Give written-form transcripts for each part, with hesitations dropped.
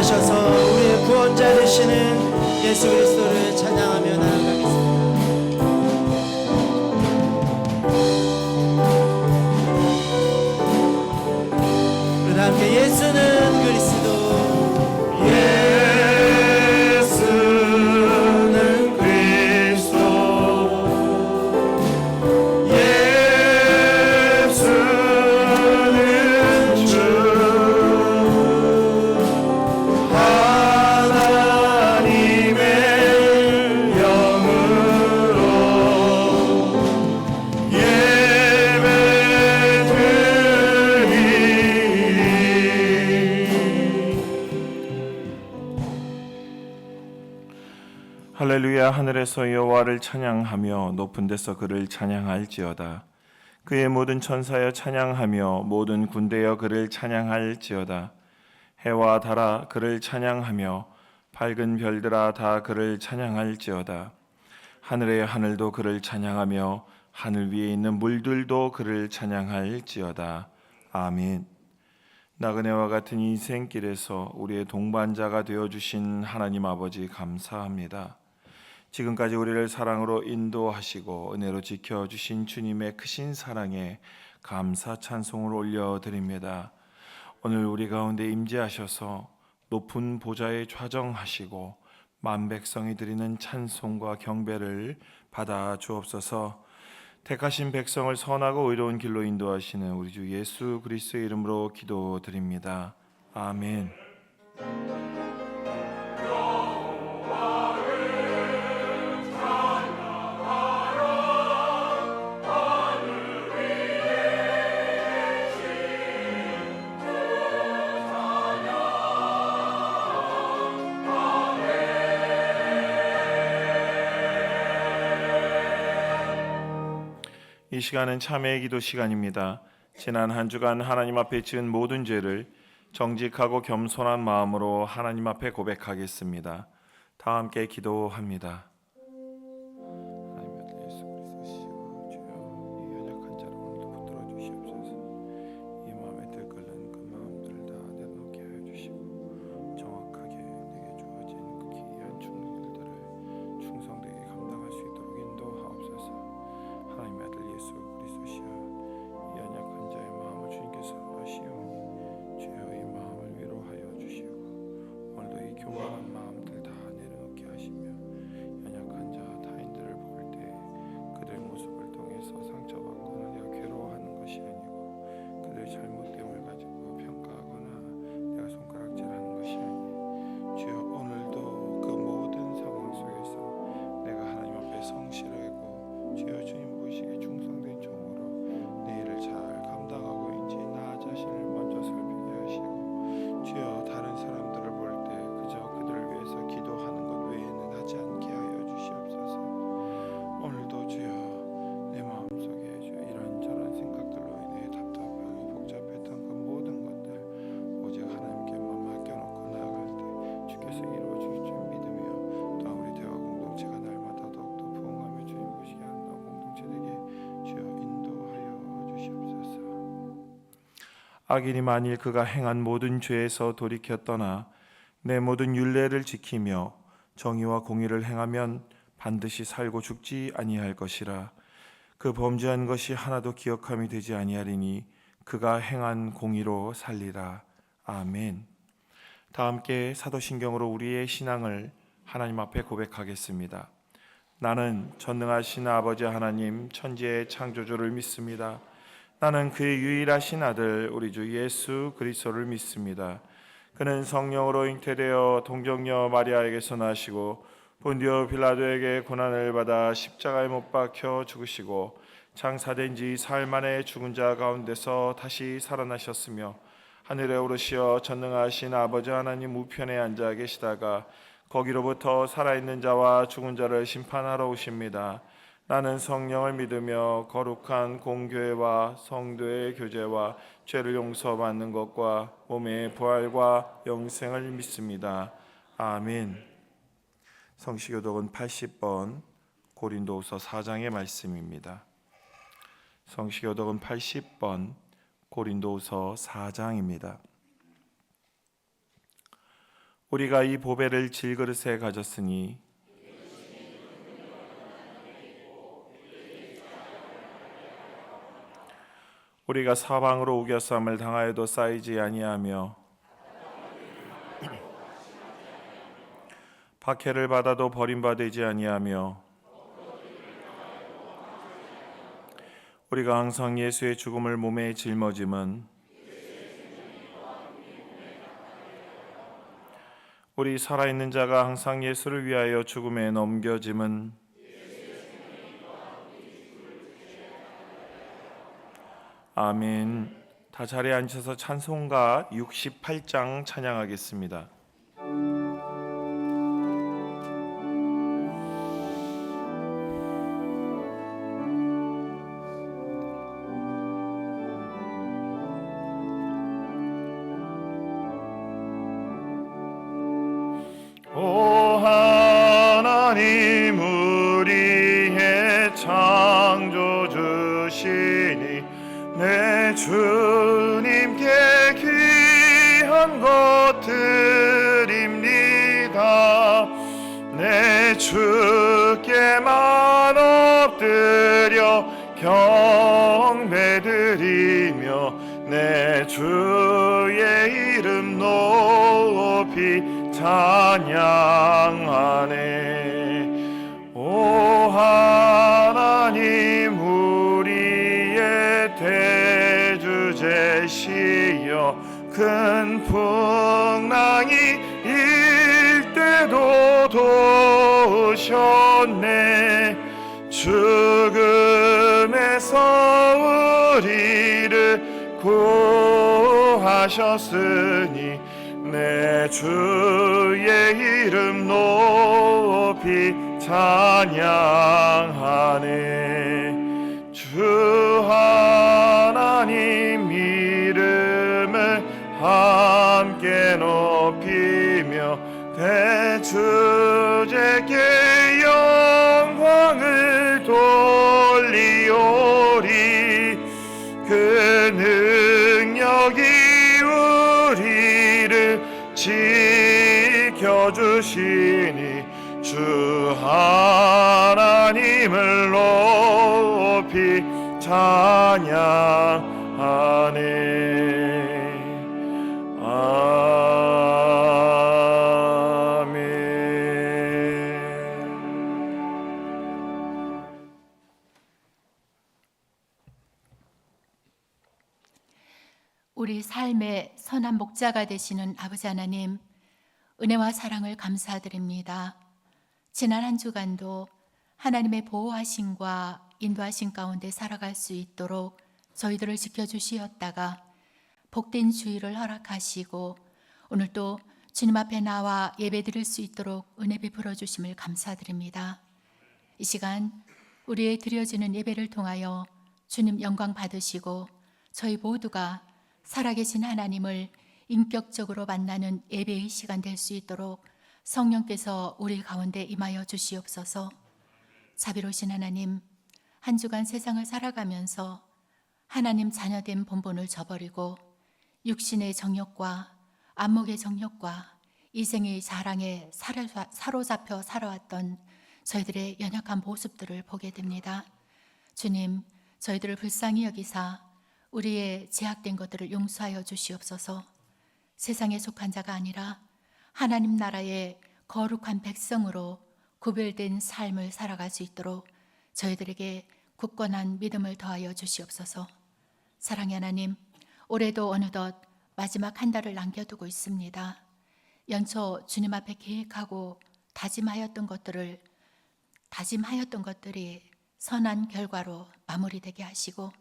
승리하셔서 우리의 구원자 되시는 예수 그리스도를 찬양하며 나아가겠습니다. 우리 다 함께 예수는 그리스도 할렐루야. 하늘에서 여호와를 찬양하며 높은 데서 그를 찬양할지어다. 그의 모든 천사여 찬양하며 모든 군대여 그를 찬양할지어다. 해와 달아 그를 찬양하며 밝은 별들아 다 그를 찬양할지어다. 하늘의 하늘도 그를 찬양하며 하늘 위에 있는 물들도 그를 찬양할지어다. 아멘. 나그네와 같은 인생길에서 우리의 동반자가 되어주신 하나님 아버지 감사합니다. 지금까지 우리를 사랑으로 인도하시고 은혜로 지켜주신 주님의 크신 사랑에 감사 찬송을 올려드립니다. 오늘 우리 가운데 임재하셔서 높은 보좌에 좌정하시고 만백성이 드리는 찬송과 경배를 받아 주옵소서. 택하신 백성을 선하고 의로운 길로 인도하시는 우리 주 예수 그리스도의 이름으로 기도드립니다. 아멘. 이 시간은 참회의 기도 시간입니다. 지난 한 주간 하나님 앞에 지은 모든 죄를 정직하고 겸손한 마음으로 하나님 앞에 고백하겠습니다. 다 함께 기도합니다. 하나님 아들 예수 그리스도시여, 주여 이 연약한 자를 오늘도 붙들어 주시옵소서. 이 마음에 들끓는 그 마음들을 다 내놓게 하여 주시고 정확하게 내게 주어진 그 기이한 충실들을 충성되게 감당할 수 있도록 인도하옵소서. 하나님의 아들 예수 그리스도시여, 이 연약한 자의 마음을 주님께서 아시오니 주여 이 마음을 위로하여 주시고 오늘도 이 교만한 마음들 다 내려놓게 하시며 연약한 자 타인들을 볼 때 그들 모습을 통해서 상처받거나 내가 괴로워하는 것이 아니고 그들의 잘못됨을 가지고 평가하거나 내가 손가락질하는 것이 아니니 주여 오늘도 그 모든 상황 속에서 내가 하나님 앞에 성실하고 주여 주님 보시기에 충성된 종으로 내 일을 잘 감당하고 있는지 나 자신을 먼저 살피게 하시고 주여 다른 사람들을 볼 때 그저 그들을 위해서 기도하는 것 외에는 하지 않게 하여 주시옵소서. 오늘도 주여 내 마음속에 주여 이런저런 생각들로 인해 답답하고 복잡했던 그 모든 것들 오직 하나님께만 맡겨놓고 나아갈 때 주께서 이루어 주실 줄 믿으며 또한 우리 대화 공동체가 날마다 더욱더 부흥하며 주님 보시게 하는 공동체 되게 주여 인도하여 주시옵소서. 악인이 만일 그가 행한 모든 죄에서 돌이켜 떠나 내 모든 율례를 지키며 정의와 공의를 행하면 반드시 살고 죽지 아니할 것이라. 그 범죄한 것이 하나도 기억함이 되지 아니하리니 그가 행한 공의로 살리라. 아멘. 다 함께 사도신경으로 우리의 신앙을 하나님 앞에 고백하겠습니다. 나는 전능하신 아버지 하나님 천지의 창조주를 믿습니다. 나는 그의 유일하신 아들 우리 주 예수 그리스도를 믿습니다. 그는 성령으로 잉태되어 동정녀 마리아에게서 나시고 본디오 빌라도에게 고난을 받아 십자가에 못 박혀 죽으시고 장사된 지 사흘 만에 죽은 자 가운데서 다시 살아나셨으며 하늘에 오르시어 전능하신 아버지 하나님 우편에 앉아 계시다가 거기로부터 살아있는 자와 죽은 자를 심판하러 오십니다. 나는 성령을 믿으며 거룩한 공교회와 성도의 교제와 죄를 용서받는 것과 몸의 부활과 영생을 믿습니다. 아멘. 성시교독은 80번 고린도후서 4장의 말씀입니다. 성시교독은 80번 고린도후서 4장입니다. 우리가 이 보배를 질그릇에 가졌으니 우리가 사방으로 우겨쌈을 당하여도 쌓이지 아니하며 박해를 받아도 버림받지 아니하며 우리가 항상 예수의 죽음을 몸에 짊어짐은 우리 살아있는 자가 항상 예수를 위하여 죽음에 넘겨짐은 아멘. 다 자리에 앉으셔서 찬송가 68장 찬양하겠습니다. 오 하나님 우리의 창조주시니 내 주님께 귀한 것 드립니다. 내 주께만 엎드려 경배드리며 내 주의 이름 높이 찬양하네. 오 하나님 우리의 대주제시여 큰 풍랑이 일 때도 도우셨네. 죽음에서 우리를 구하셨으니 내 주의 이름 높이 찬양하네. 주 하나님 이름을 함께 높이며 대주제께 영광을 돌리오리. 그 능력이 우리를 지켜주시니 주 하나님을 높이 찬양하네. 우리 삶의 선한 목자가 되시는 아버지 하나님, 은혜와 사랑을 감사드립니다. 지난 한 주간도 하나님의 보호하심과 인도하심 가운데 살아갈 수 있도록 저희들을 지켜주시었다가 복된 주일을 허락하시고 오늘도 주님 앞에 나와 예배드릴 수 있도록 은혜 베풀어 주심을 감사드립니다. 이 시간 우리의 드려지는 예배를 통하여 주님 영광 받으시고 저희 모두가 살아계신 하나님을 인격적으로 만나는 예배의 시간 될 수 있도록 성령께서 우리 가운데 임하여 주시옵소서. 자비로우신 하나님, 한 주간 세상을 살아가면서 하나님 자녀된 본분을 저버리고 육신의 정욕과 안목의 정욕과 이생의 자랑에 사로잡혀 살아왔던 저희들의 연약한 모습들을 보게 됩니다. 주님, 저희들을 불쌍히 여기사 우리의 제약된 것들을 용서하여 주시옵소서. 세상에 속한 자가 아니라 하나님 나라의 거룩한 백성으로 구별된 삶을 살아갈 수 있도록 저희들에게 굳건한 믿음을 더하여 주시옵소서. 사랑의 하나님, 올해도 어느덧 마지막 한 달을 남겨두고 있습니다. 연초 주님 앞에 계획하고 다짐하였던 것들이 선한 결과로 마무리되게 하시고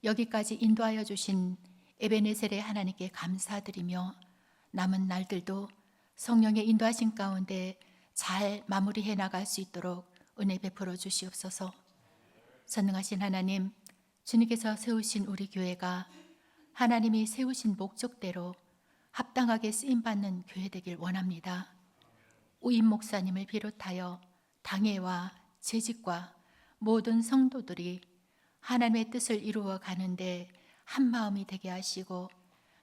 여기까지 인도하여 주신 에베네셀의 하나님께 감사드리며 남은 날들도 성령의 인도하신 가운데 잘 마무리해 나갈 수 있도록 은혜 베풀어 주시옵소서. 전능하신 하나님, 주님께서 세우신 우리 교회가 하나님이 세우신 목적대로 합당하게 쓰임받는 교회 되길 원합니다. 우임 목사님을 비롯하여 당회와 재직과 모든 성도들이 하나님의 뜻을 이루어 가는데 한 마음이 되게 하시고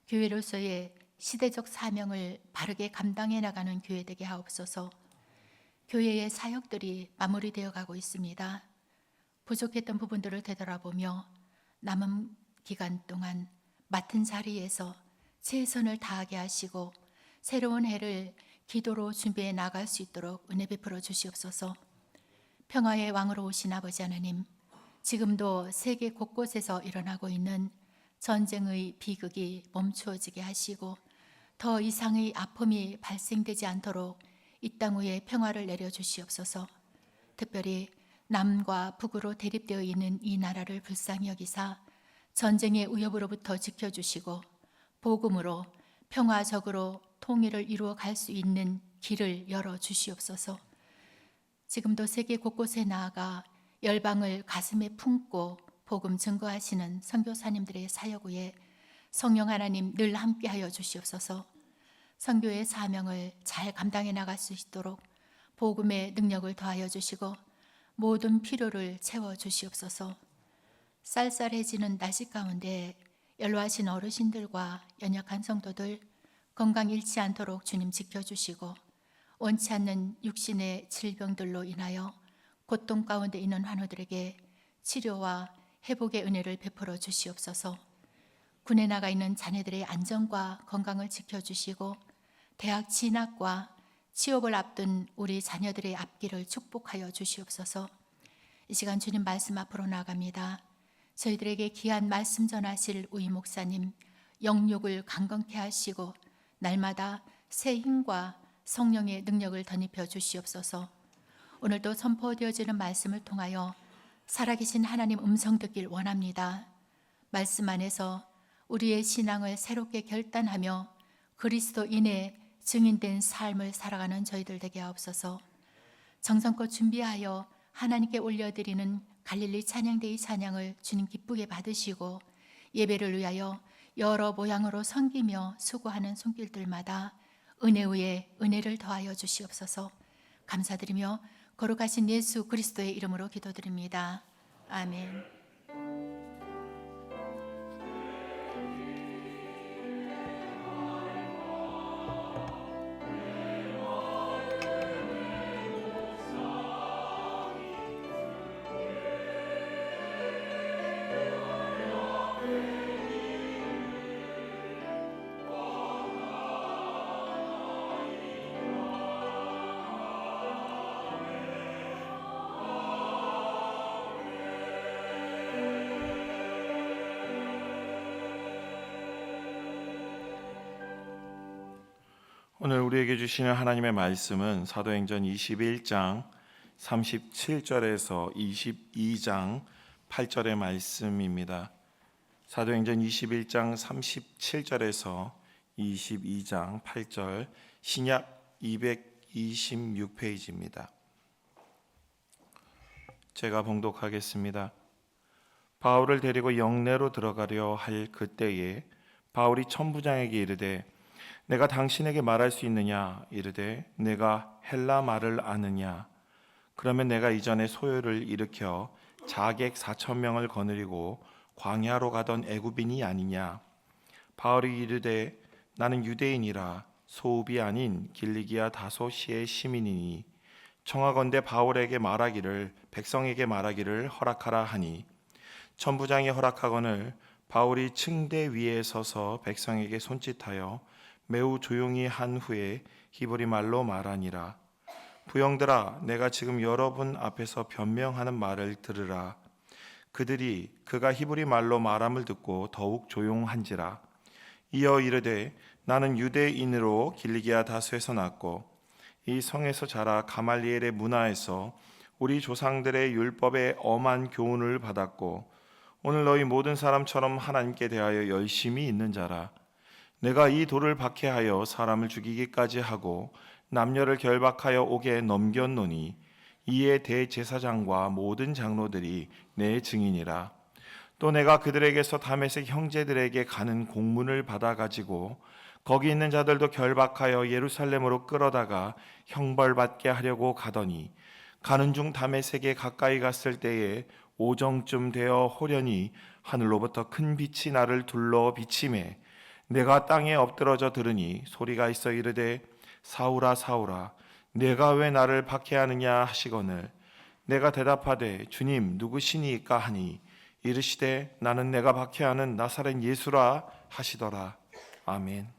교회로서의 시대적 사명을 바르게 감당해 나가는 교회 되게 하옵소서. 교회의 사역들이 마무리되어 가고 있습니다. 부족했던 부분들을 되돌아보며 남은 기간 동안 맡은 자리에서 최선을 다하게 하시고 새로운 해를 기도로 준비해 나갈 수 있도록 은혜 베풀어 주시옵소서. 평화의 왕으로 오신 아버지 하나님, 지금도 세계 곳곳에서 일어나고 있는 전쟁의 비극이 멈추어지게 하시고 더 이상의 아픔이 발생되지 않도록 이 땅 위에 평화를 내려주시옵소서. 특별히 남과 북으로 대립되어 있는 이 나라를 불쌍히 여기사 전쟁의 위협으로부터 지켜주시고 복음으로 평화적으로 통일을 이루어 갈 수 있는 길을 열어주시옵소서. 지금도 세계 곳곳에 나아가 열방을 가슴에 품고 복음 증거하시는 선교사님들의 사역 위에 성령 하나님 늘 함께하여 주시옵소서. 선교의 사명을 잘 감당해 나갈 수 있도록 복음의 능력을 더하여 주시고 모든 필요를 채워 주시옵소서. 쌀쌀해지는 날씨 가운데 연로하신 어르신들과 연약한 성도들 건강 잃지 않도록 주님 지켜주시고 원치 않는 육신의 질병들로 인하여 고통 가운데 있는 환우들에게 치료와 회복의 은혜를 베풀어 주시옵소서. 군에 나가 있는 자녀들의 안전과 건강을 지켜주시고 대학 진학과 취업을 앞둔 우리 자녀들의 앞길을 축복하여 주시옵소서. 이 시간 주님 말씀 앞으로 나갑니다. 저희들에게 귀한 말씀 전하실 우리 목사님 영육을 강건케 하시고 날마다 새 힘과 성령의 능력을 덧입혀 주시옵소서. 오늘도 선포되어지는 말씀을 통하여 살아계신 하나님 음성 듣길 원합니다. 말씀 안에서 우리의 신앙을 새롭게 결단하며 그리스도인의 증인된 삶을 살아가는 저희들 되게 하옵소서. 정성껏 준비하여 하나님께 올려드리는 갈릴리 찬양대의 찬양을 주님 기쁘게 받으시고 예배를 위하여 여러 모양으로 섬기며 수고하는 손길들마다 은혜 위에 은혜를 더하여 주시옵소서. 감사드리며 거룩하신 예수 그리스도의 이름으로 기도드립니다. 아멘. 오늘 우리에게 주시는 하나님의 말씀은 사도행전 21장 37절에서 22장 8절의 말씀입니다. 사도행전 21장 37절에서 22장 8절, 신약 226페이지입니다. 제가 봉독하겠습니다. 바울을 데리고 영내로 들어가려 할 그때에 바울이 천부장에게 이르되 내가 당신에게 말할 수 있느냐? 이르되 내가 헬라 말을 아느냐? 그러면 내가 이전에 소요를 일으켜 자객 4,000명을 거느리고 광야로 가던 애굽인이 아니냐? 바울이 이르되 나는 유대인이라 소읍이 아닌 길리기아 다소시의 시민이니 청하건대 바울에게 말하기를 백성에게 말하기를 허락하라 하니 천부장이 허락하거늘 바울이 층대 위에 서서 백성에게 손짓하여 매우 조용히 한 후에 히브리 말로 말하니라. 부형들아, 내가 지금 여러분 앞에서 변명하는 말을 들으라. 그들이 그가 히브리 말로 말함을 듣고 더욱 조용한지라. 이어 이르되 나는 유대인으로 길리기아 다소에서 났고 이 성에서 자라 가말리엘의 문화에서 우리 조상들의 율법에 엄한 교훈을 받았고 오늘 너희 모든 사람처럼 하나님께 대하여 열심히 있는 자라. 내가 이 돌을 박해하여 사람을 죽이기까지 하고 남녀를 결박하여 옥에 넘겼노니 이에 대제사장과 모든 장로들이 내 증인이라. 또 내가 그들에게서 다메섹 형제들에게 가는 공문을 받아가지고 거기 있는 자들도 결박하여 예루살렘으로 끌어다가 형벌받게 하려고 가더니 가는 중 다메섹에 가까이 갔을 때에 오정쯤 되어 호련히 하늘로부터 큰 빛이 나를 둘러 비치매 내가 땅에 엎드러져 들으니 소리가 있어 이르되 사울아 사울아 내가 왜 나를 박해하느냐 하시거늘 내가 대답하되 주님 누구시니까 하니 이르시되 나는 내가 박해하는 나사렛 예수라 하시더라. 아멘.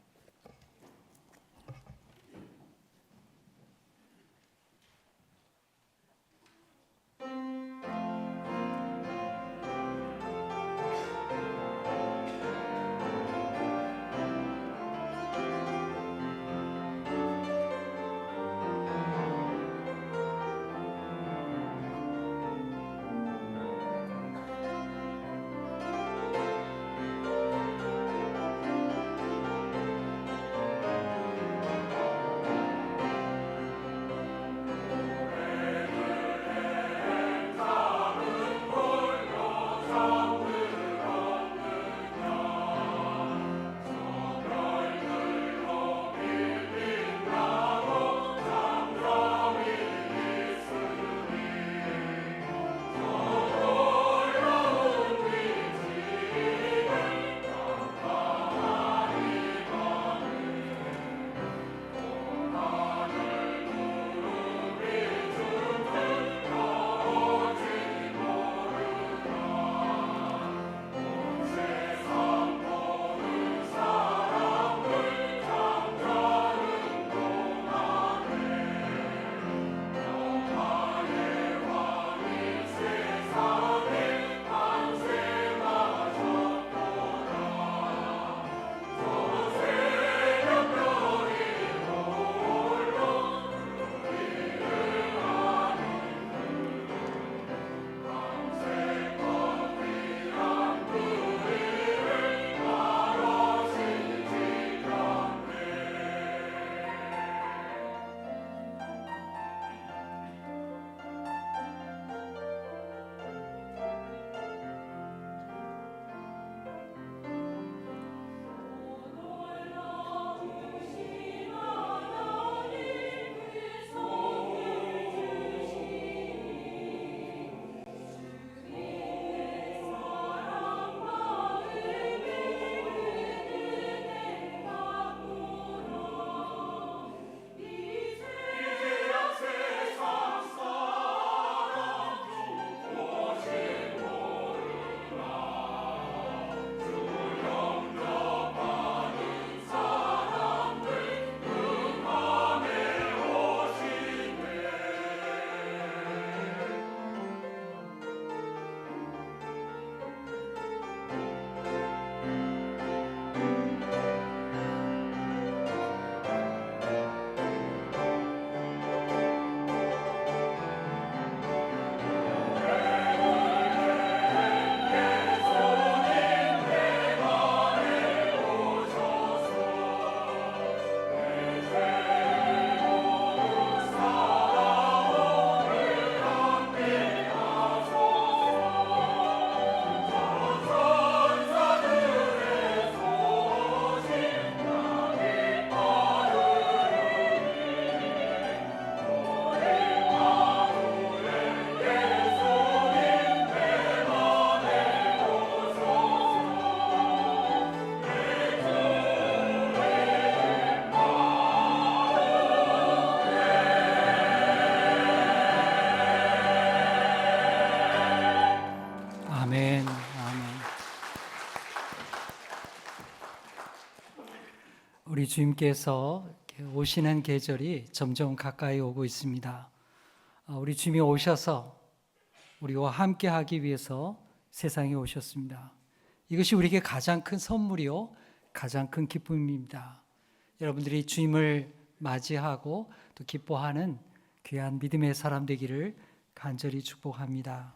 우리 주님께서 오시는 계절이 점점 가까이 오고 있습니다. 우리 주님이 오셔서 우리와 함께 하기 위해서 세상에 오셨습니다. 이것이 우리에게 가장 큰 선물이요 가장 큰 기쁨입니다. 여러분들이 주님을 맞이하고 또 기뻐하는 귀한 믿음의 사람 되기를 간절히 축복합니다.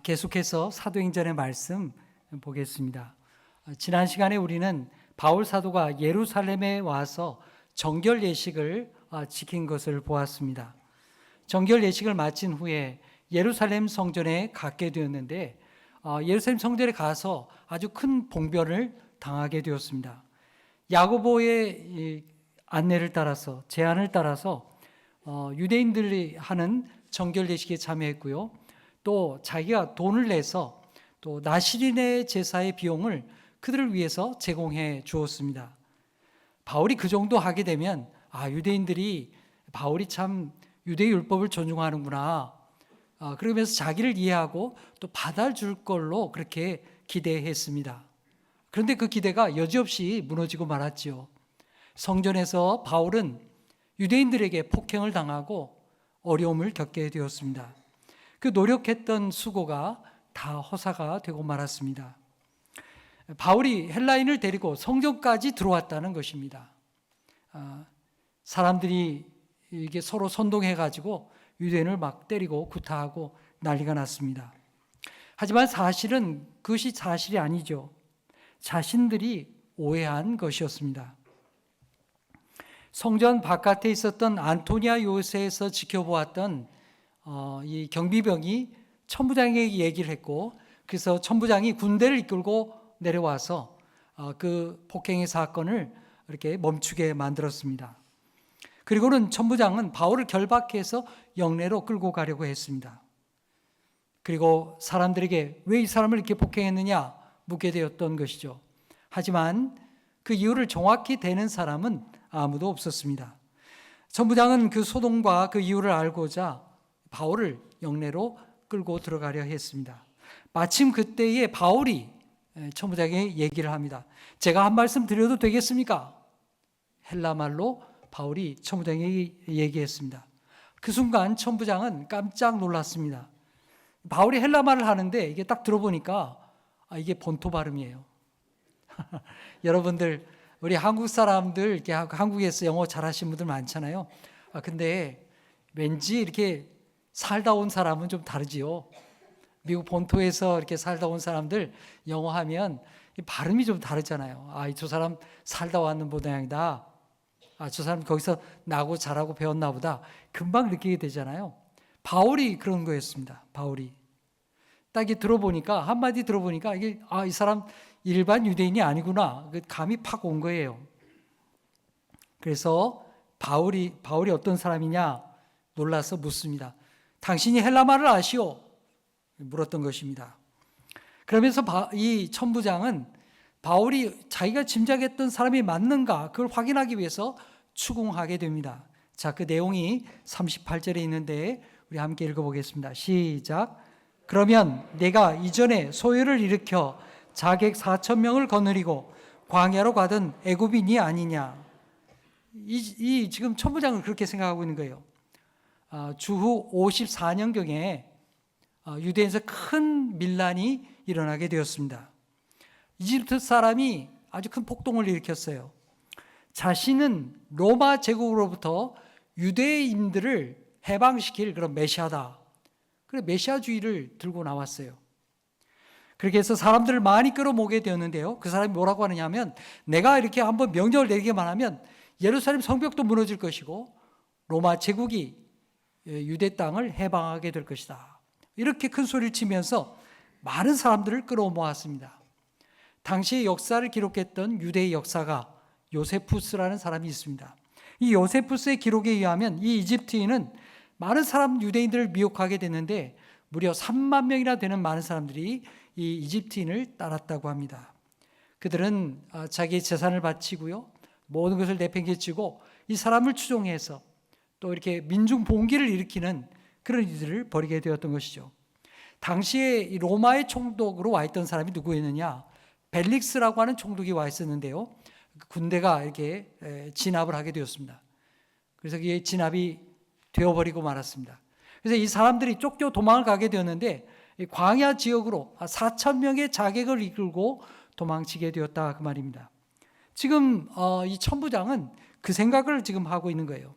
계속해서 사도행전의 말씀 보겠습니다. 지난 시간에 우리는 바울 사도가 예루살렘에 와서 정결 예식을 지킨 것을 보았습니다. 정결 예식을 마친 후에 예루살렘 성전에 갔게 되었는데 예루살렘 성전에 가서 아주 큰 봉변을 당하게 되었습니다. 야고보의 안내를 따라서 제안을 따라서 유대인들이 하는 정결 예식에 참여했고요. 또 자기가 돈을 내서 또 나시린의 제사의 비용을 그들을 위해서 제공해 주었습니다. 바울이 그 정도 하게 되면 유대인들이 바울이 참 유대 율법을 존중하는구나, 그러면서 자기를 이해하고 또 받아줄 걸로 그렇게 기대했습니다. 그런데 그 기대가 여지없이 무너지고 말았지요. 성전에서 바울은 유대인들에게 폭행을 당하고 어려움을 겪게 되었습니다. 그 노력했던 수고가 다 허사가 되고 말았습니다. 바울이 헬라인을 데리고 성전까지 들어왔다는 것입니다. 사람들이 이게 서로 선동해가지고 유대인을 막 때리고 구타하고 난리가 났습니다. 하지만 사실은 그것이 사실이 아니죠. 자신들이 오해한 것이었습니다. 성전 바깥에 있었던 안토니아 요새에서 지켜보았던 이 경비병이 천부장에게 얘기를 했고, 그래서 천부장이 군대를 이끌고 내려와서 그 폭행의 사건을 이렇게 멈추게 만들었습니다. 그리고는 천부장은 바울을 결박해서 영내로 끌고 가려고 했습니다. 그리고 사람들에게 왜 이 사람을 이렇게 폭행했느냐 묻게 되었던 것이죠. 하지만 그 이유를 정확히 대는 사람은 아무도 없었습니다. 천부장은 그 소동과 그 이유를 알고자 바울을 영내로 끌고 들어가려 했습니다. 마침 그때에 바울이 천부장에게 얘기를 합니다. 제가 한 말씀 드려도 되겠습니까? 헬라말로 바울이 천부장에게 얘기했습니다. 그 순간 천부장은 깜짝 놀랐습니다. 바울이 헬라말을 하는데 이게 딱 들어보니까 이게 본토 발음이에요. 여러분들, 우리 한국 사람들 이렇게 한국에서 영어 잘하시는 분들 많잖아요. 근데 왠지 이렇게 살다 온 사람은 좀 다르지요. 미국 본토에서 이렇게 살다 온 사람들 영어 하면 발음이 좀 다르잖아요. 저 사람 살다 왔는 모양이다. 저 사람 거기서 나고 자라고 배웠나 보다. 금방 느끼게 되잖아요. 바울이 그런 거였습니다. 바울이 딱 들어보니까, 한마디 들어보니까 이게 이 사람 일반 유대인이 아니구나, 감이 팍 온 거예요. 그래서 바울이 어떤 사람이냐 놀라서 묻습니다. 당신이 헬라말을 아시오? 물었던 것입니다. 그러면서 이 천부장은 바울이 자기가 짐작했던 사람이 맞는가 그걸 확인하기 위해서 추궁하게 됩니다. 자, 그 내용이 38절에 있는데 우리 함께 읽어보겠습니다. 시작. 그러면 내가 이전에 소요를 일으켜 자객 4,000명을 거느리고 광야로 가던 애굽인이 아니냐. 이 지금 천부장은 그렇게 생각하고 있는 거예요. 주후 54년경에 유대인에서 큰 밀란이 일어나게 되었습니다. 이집트 사람이 아주 큰 폭동을 일으켰어요. 자신은 로마 제국으로부터 유대인들을 해방시킬 그런 메시아다. 그래서 메시아주의를 들고 나왔어요. 그렇게 해서 사람들을 많이 끌어모게 되었는데요. 그 사람이 뭐라고 하느냐 하면, 내가 이렇게 한번 명령을 내리기만 하면 예루살렘 성벽도 무너질 것이고 로마 제국이 유대 땅을 해방하게 될 것이다. 이렇게 큰 소리를 치면서 많은 사람들을 끌어모았습니다. 당시의 역사를 기록했던 유대의 역사가 요세푸스라는 사람이 있습니다. 이 요세푸스의 기록에 의하면 이 이집트인은 많은 유대인들을 미혹하게 됐는데 무려 3만 명이나 되는 많은 사람들이 이 이집트인을 따랐다고 합니다. 그들은 자기의 재산을 바치고요, 모든 것을 내팽개치고 이 사람을 추종해서 또 이렇게 민중 봉기를 일으키는 그런 일들을 벌이게 되었던 것이죠. 당시에 이 로마의 총독으로 와 있던 사람이 누구였느냐? 벨릭스라고 하는 총독이 와 있었는데요. 군대가 이렇게 진압을 하게 되었습니다. 그래서 이게 진압이 되어버리고 말았습니다. 그래서 이 사람들이 쫓겨 도망을 가게 되었는데 광야 지역으로 4,000명의 자객을 이끌고 도망치게 되었다, 그 말입니다. 지금 이 천부장은 그 생각을 지금 하고 있는 거예요.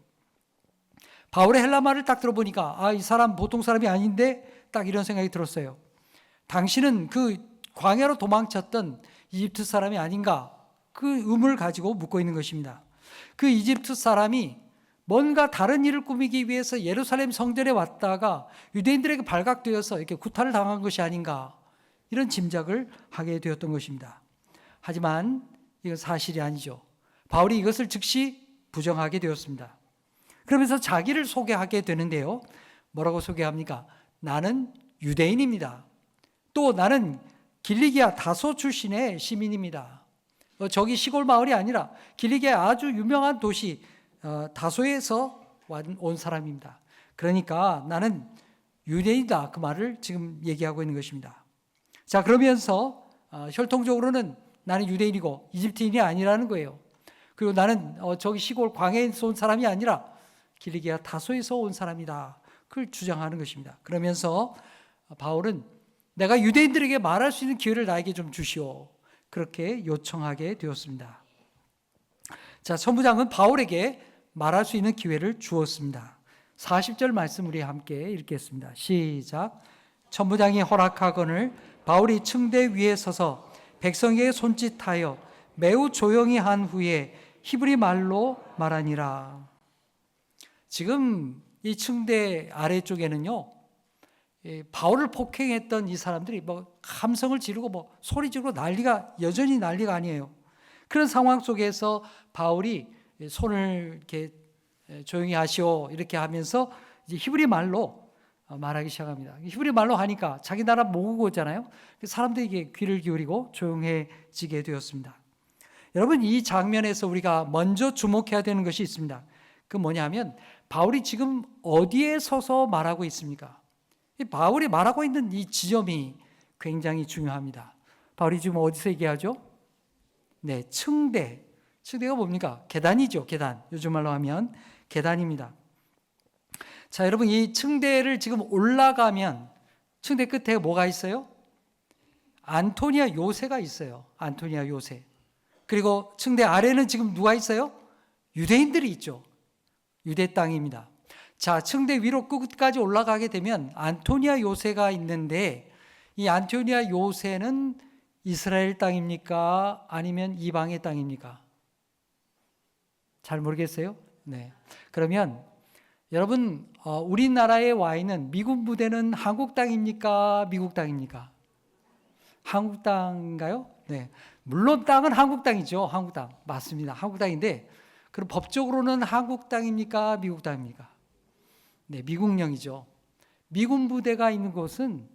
바울의 헬라말을 딱 들어보니까 이 사람 보통 사람이 아닌데 딱 이런 생각이 들었어요. 당신은 그 광야로 도망쳤던 이집트 사람이 아닌가, 그 의문을 가지고 묻고 있는 것입니다. 그 이집트 사람이 뭔가 다른 일을 꾸미기 위해서 예루살렘 성전에 왔다가 유대인들에게 발각되어서 이렇게 구타를 당한 것이 아닌가, 이런 짐작을 하게 되었던 것입니다. 하지만 이건 사실이 아니죠. 바울이 이것을 즉시 부정하게 되었습니다. 그러면서 자기를 소개하게 되는데요. 뭐라고 소개합니까? 나는 유대인입니다. 또 나는 길리기아 다소 출신의 시민입니다. 저기 시골 마을이 아니라 길리기아 아주 유명한 도시 다소에서 온 사람입니다. 그러니까 나는 유대인이다, 그 말을 지금 얘기하고 있는 것입니다. 자, 그러면서 혈통적으로는 나는 유대인이고 이집트인이 아니라는 거예요. 그리고 나는 저기 시골 광야에서 온 사람이 아니라 길리기아 다소에서 온 사람이다, 그걸 주장하는 것입니다. 그러면서 바울은 내가 유대인들에게 말할 수 있는 기회를 나에게 좀 주시오, 그렇게 요청하게 되었습니다. 자, 천부장은 바울에게 말할 수 있는 기회를 주었습니다. 40절 말씀 우리 함께 읽겠습니다. 시작. 천부장이 허락하거늘 바울이 층대 위에 서서 백성에게 손짓하여 매우 조용히 한 후에 히브리 말로 말하니라. 지금 이 층대 아래쪽에는요, 바울을 폭행했던 이 사람들이 함성을 지르고 소리 지르고 여전히 난리가 아니에요. 그런 상황 속에서 바울이 손을 이렇게 조용히 하시오 이렇게 하면서 이제 히브리 말로 말하기 시작합니다. 히브리 말로 하니까 자기 나라 모국어잖아요. 사람들에게 귀를 기울이고 조용해지게 되었습니다. 여러분, 이 장면에서 우리가 먼저 주목해야 되는 것이 있습니다. 그 뭐냐면 바울이 지금 어디에 서서 말하고 있습니까? 바울이 말하고 있는 이 지점이 굉장히 중요합니다. 바울이 지금 어디서 얘기하죠? 네, 층대. 층대가 뭡니까? 계단이죠, 계단. 요즘 말로 하면 계단입니다. 자, 여러분, 이 층대를 지금 올라가면 층대 끝에 뭐가 있어요? 안토니아 요새가 있어요. 안토니아 요새. 그리고 층대 아래는 지금 누가 있어요? 유대인들이 있죠. 유대 땅입니다. 자, 층대 위로 끝까지 올라가게 되면 안토니아 요새가 있는데, 이 안토니아 요새는 이스라엘 땅입니까? 아니면 이방의 땅입니까? 잘 모르겠어요? 네. 그러면 여러분, 우리나라에 와 있는 미군 부대는 한국 땅입니까? 미국 땅입니까? 한국 땅인가요? 네. 물론 땅은 한국 땅이죠. 한국 땅. 맞습니다. 한국 땅인데, 그럼 법적으로는 한국 땅입니까? 미국 땅입니까? 네, 미국령이죠. 미군 부대가 있는 곳은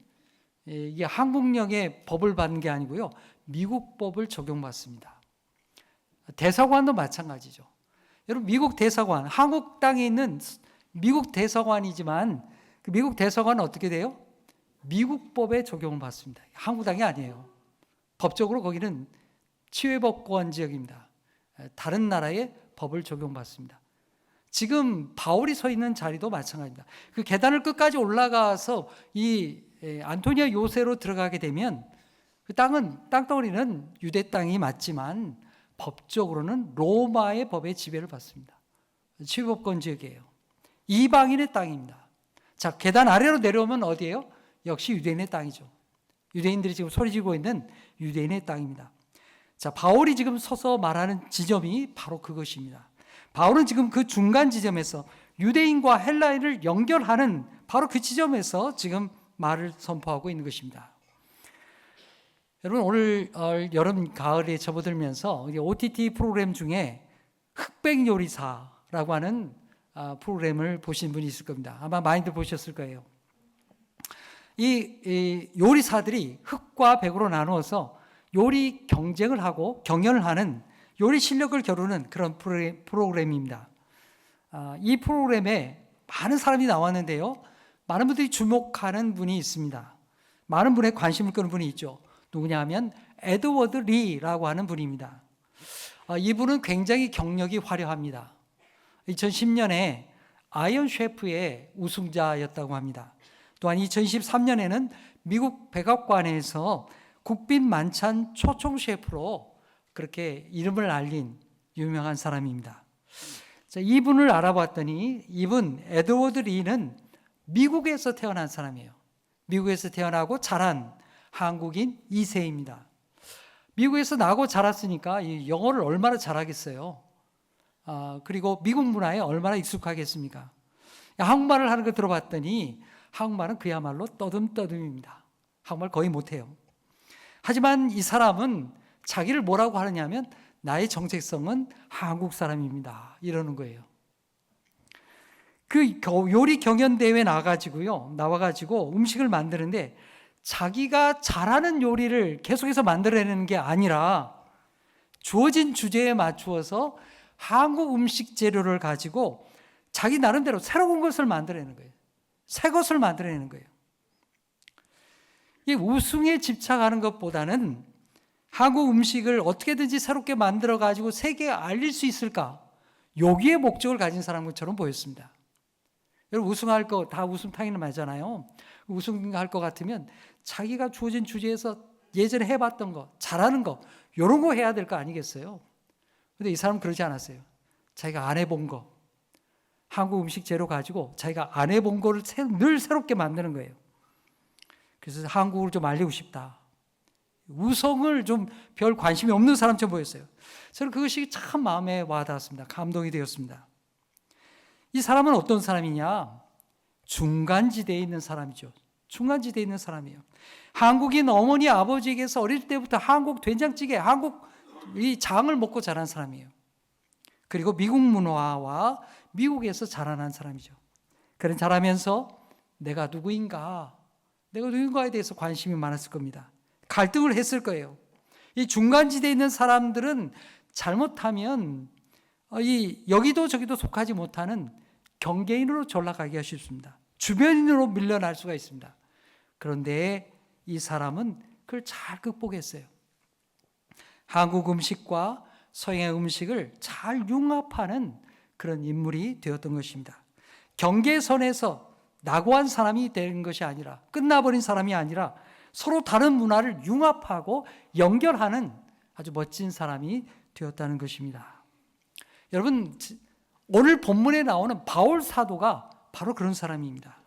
이게 한국령의 법을 받는 게 아니고요, 미국 법을 적용받습니다. 대사관도 마찬가지죠. 여러분, 미국 대사관, 한국 땅에 있는 미국 대사관이지만 그 미국 대사관은 어떻게 돼요? 미국 법에 적용을 받습니다. 한국 땅이 아니에요. 법적으로 거기는 치외법권 지역입니다. 다른 나라의 법을 적용받습니다. 지금 바울이 서 있는 자리도 마찬가지입니다. 그 계단을 끝까지 올라가서 이 안토니아 요새로 들어가게 되면 그 땅덩어리는 유대 땅이 맞지만 법적으로는 로마의 법의 지배를 받습니다. 치유법권 지역이에요. 이방인의 땅입니다. 자, 계단 아래로 내려오면 어디예요? 역시 유대인의 땅이죠. 유대인들이 지금 소리지고 있는 유대인의 땅입니다. 자, 바울이 지금 서서 말하는 지점이 바로 그것입니다. 바울은 지금 그 중간 지점에서 유대인과 헬라인을 연결하는 바로 그 지점에서 지금 말을 선포하고 있는 것입니다. 여러분, 오늘 여름 가을에 접어들면서 OTT 프로그램 중에 흑백 요리사라고 하는 프로그램을 보신 분이 있을 겁니다. 아마 많이들 보셨을 거예요. 이 요리사들이 흑과 백으로 나누어서 요리 경쟁을 하고 경연을 하는, 요리 실력을 겨루는 그런 프로그램입니다. 이 프로그램에 많은 사람이 나왔는데요, 많은 분들이 주목하는 분이 있습니다. 많은 분의 관심을 끄는 분이 있죠. 누구냐 하면 에드워드 리라고 하는 분입니다. 이분은 굉장히 경력이 화려합니다. 2010년에 아이언 셰프의 우승자였다고 합니다. 또한 2023년에는 미국 백악관에서 국빈 만찬 초청 셰프로 그렇게 이름을 알린 유명한 사람입니다. 자, 이분을 알아봤더니 이분 에드워드 리는 미국에서 태어난 사람이에요. 미국에서 태어나고 자란 한국인 2세입니다. 미국에서 나고 자랐으니까 영어를 얼마나 잘하겠어요. 그리고 미국 문화에 얼마나 익숙하겠습니까? 한국말을 하는 거 들어봤더니 한국말은 그야말로 떠듬떠듬입니다. 한국말 거의 못해요. 하지만 이 사람은 자기를 뭐라고 하느냐면 나의 정체성은 한국 사람입니다, 이러는 거예요. 그 요리 경연대회에 나와가지고 음식을 만드는데 자기가 잘하는 요리를 계속해서 만들어내는 게 아니라 주어진 주제에 맞추어서 한국 음식 재료를 가지고 자기 나름대로 새로운 것을 만들어내는 거예요. 새 것을 만들어내는 거예요. 이 우승에 집착하는 것보다는 한국 음식을 어떻게든지 새롭게 만들어 가지고 세계에 알릴 수 있을까? 여기에 목적을 가진 사람처럼 보였습니다. 여러분, 우승할 거 다 우승 타기는 말잖아요. 우승할 것 같으면 자기가 주어진 주제에서 예전에 해봤던 거, 잘하는 거, 이런 거 해야 될 거 아니겠어요? 근데 이 사람은 그러지 않았어요. 자기가 안 해본 거, 한국 음식 재료 가지고 자기가 안 해본 거를 늘 새롭게 만드는 거예요. 그래서 한국을 좀 알리고 싶다. 우성을 좀 별 관심이 없는 사람처럼 보였어요. 저는 그것이 참 마음에 와닿았습니다. 감동이 되었습니다. 이 사람은 어떤 사람이냐? 중간지대에 있는 사람이죠. 중간지대에 있는 사람이에요. 한국인 어머니 아버지에게서 어릴 때부터 한국 된장찌개, 한국 이 장을 먹고 자란 사람이에요. 그리고 미국 문화와 미국에서 자라난 사람이죠. 그런 자라면서 내가 누구인가에 대해서 관심이 많았을 겁니다. 갈등을 했을 거예요. 이 중간지대에 있는 사람들은 잘못하면 여기도 저기도 속하지 못하는 경계인으로 전락하기가 쉽습니다. 주변인으로 밀려날 수가 있습니다. 그런데 이 사람은 그걸 잘 극복했어요. 한국 음식과 서양의 음식을 잘 융합하는 그런 인물이 되었던 것입니다. 경계선에서 낙오한 사람이 된 것이 아니라, 끝나버린 사람이 아니라 서로 다른 문화를 융합하고 연결하는 아주 멋진 사람이 되었다는 것입니다. 여러분, 오늘 본문에 나오는 바울 사도가 바로 그런 사람입니다.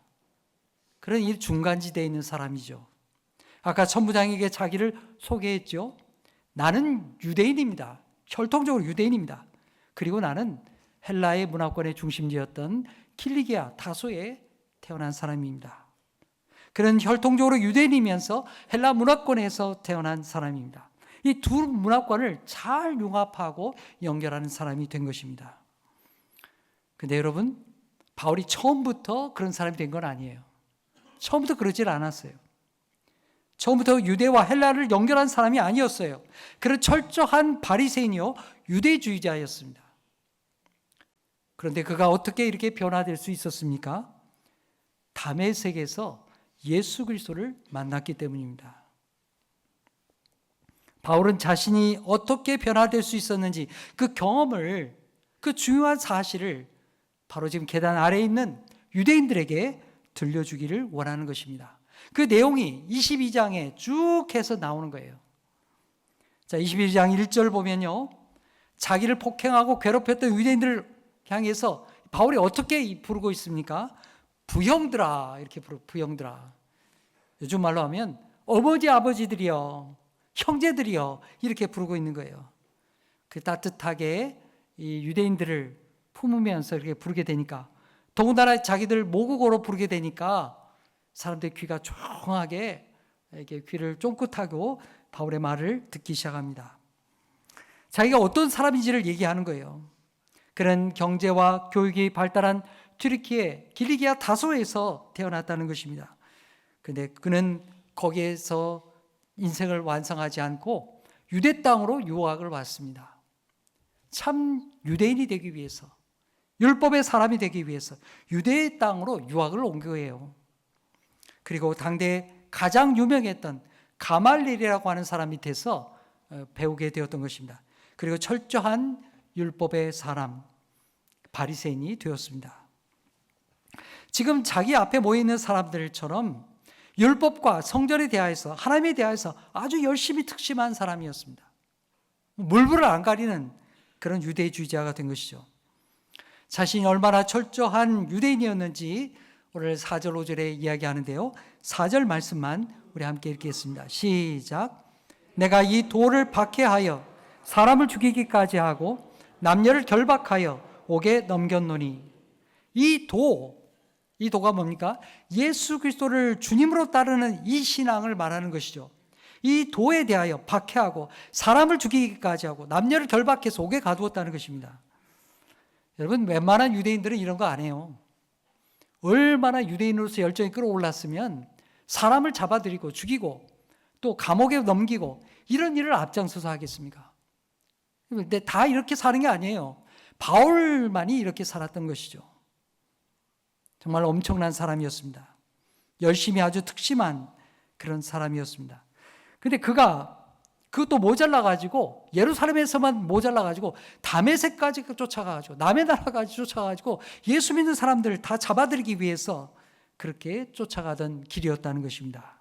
그런 이 중간지대에 있는 사람이죠. 아까 천부장에게 자기를 소개했죠. 나는 유대인입니다. 혈통적으로 유대인입니다. 그리고 나는 헬라의 문화권의 중심지였던 킬리기아 다소에 태어난 사람입니다. 그런 혈통적으로 유대인이면서 헬라 문화권에서 태어난 사람입니다. 이 두 문화권을 잘 융합하고 연결하는 사람이 된 것입니다. 근데 여러분, 바울이 처음부터 그런 사람이 된 건 아니에요. 처음부터 그러질 않았어요. 처음부터 유대와 헬라를 연결한 사람이 아니었어요. 그런 철저한 바리새인이요, 유대주의자였습니다. 그런데 그가 어떻게 이렇게 변화될 수 있었습니까? 다메섹에서 예수 그리스도를 만났기 때문입니다. 바울은 자신이 어떻게 변화될 수 있었는지 그 경험을, 그 중요한 사실을 바로 지금 계단 아래에 있는 유대인들에게 들려주기를 원하는 것입니다. 그 내용이 22장에 쭉 해서 나오는 거예요. 자, 22장 1절 보면요, 자기를 폭행하고 괴롭혔던 유대인들을 향해서 바울이 어떻게 부르고 있습니까? 부형들아, 이렇게 부형들아. 요즘 말로 하면 어머니 아버지들이여, 형제들이여, 이렇게 부르고 있는 거예요. 그 따뜻하게 이 유대인들을 품으면서 이렇게 부르게 되니까, 더군다나 자기들 모국어로 부르게 되니까 사람들의 귀가 조용하게 이렇게 귀를 쫑긋하고 바울의 말을 듣기 시작합니다. 자기가 어떤 사람인지를 얘기하는 거예요. 그런 경제와 교육이 발달한 튀르키예 길리기아 다소에서 태어났다는 것입니다. 그런데 그는 거기에서 인생을 완성하지 않고 유대 땅으로 유학을 왔습니다. 참 유대인이 되기 위해서, 율법의 사람이 되기 위해서 유대의 땅으로 유학을 온 거예요. 그리고 당대 가장 유명했던 가말리엘이라고 하는 사람 밑에서 배우게 되었던 것입니다. 그리고 철저한 율법의 사람, 바리새인이 되었습니다. 지금 자기 앞에 모여있는 사람들처럼 율법과 성전에 대하여서, 하나님에 대하여서 아주 열심히 특심한 사람이었습니다. 물불을 안 가리는 그런 유대주의자가 된 것이죠. 자신이 얼마나 철저한 유대인이었는지 오늘 4절 5절에 이야기하는데요, 4절 말씀만 우리 함께 읽겠습니다. 시작. 내가 이 도를 박해하여 사람을 죽이기까지 하고 남녀를 결박하여 옥에 넘겼노니. 이 도가 뭡니까? 예수 그리스도를 주님으로 따르는 이 신앙을 말하는 것이죠. 이 도에 대하여 박해하고 사람을 죽이기까지 하고 남녀를 결박해서 옥에 가두었다는 것입니다. 여러분, 웬만한 유대인들은 이런 거 안 해요. 얼마나 유대인으로서 열정이 끌어올랐으면 사람을 잡아들이고 죽이고 또 감옥에 넘기고 이런 일을 앞장서서 하겠습니까? 근데 다 이렇게 사는 게 아니에요. 바울만이 이렇게 살았던 것이죠. 정말 엄청난 사람이었습니다. 열심히 아주 특심한 그런 사람이었습니다. 근데 그것도 모자라가지고 예루살렘에서만 모자라가지고 다메섹까지 쫓아가가지고 남의 나라까지 쫓아가가지고 예수 믿는 사람들 다 잡아들이기 위해서 그렇게 쫓아가던 길이었다는 것입니다.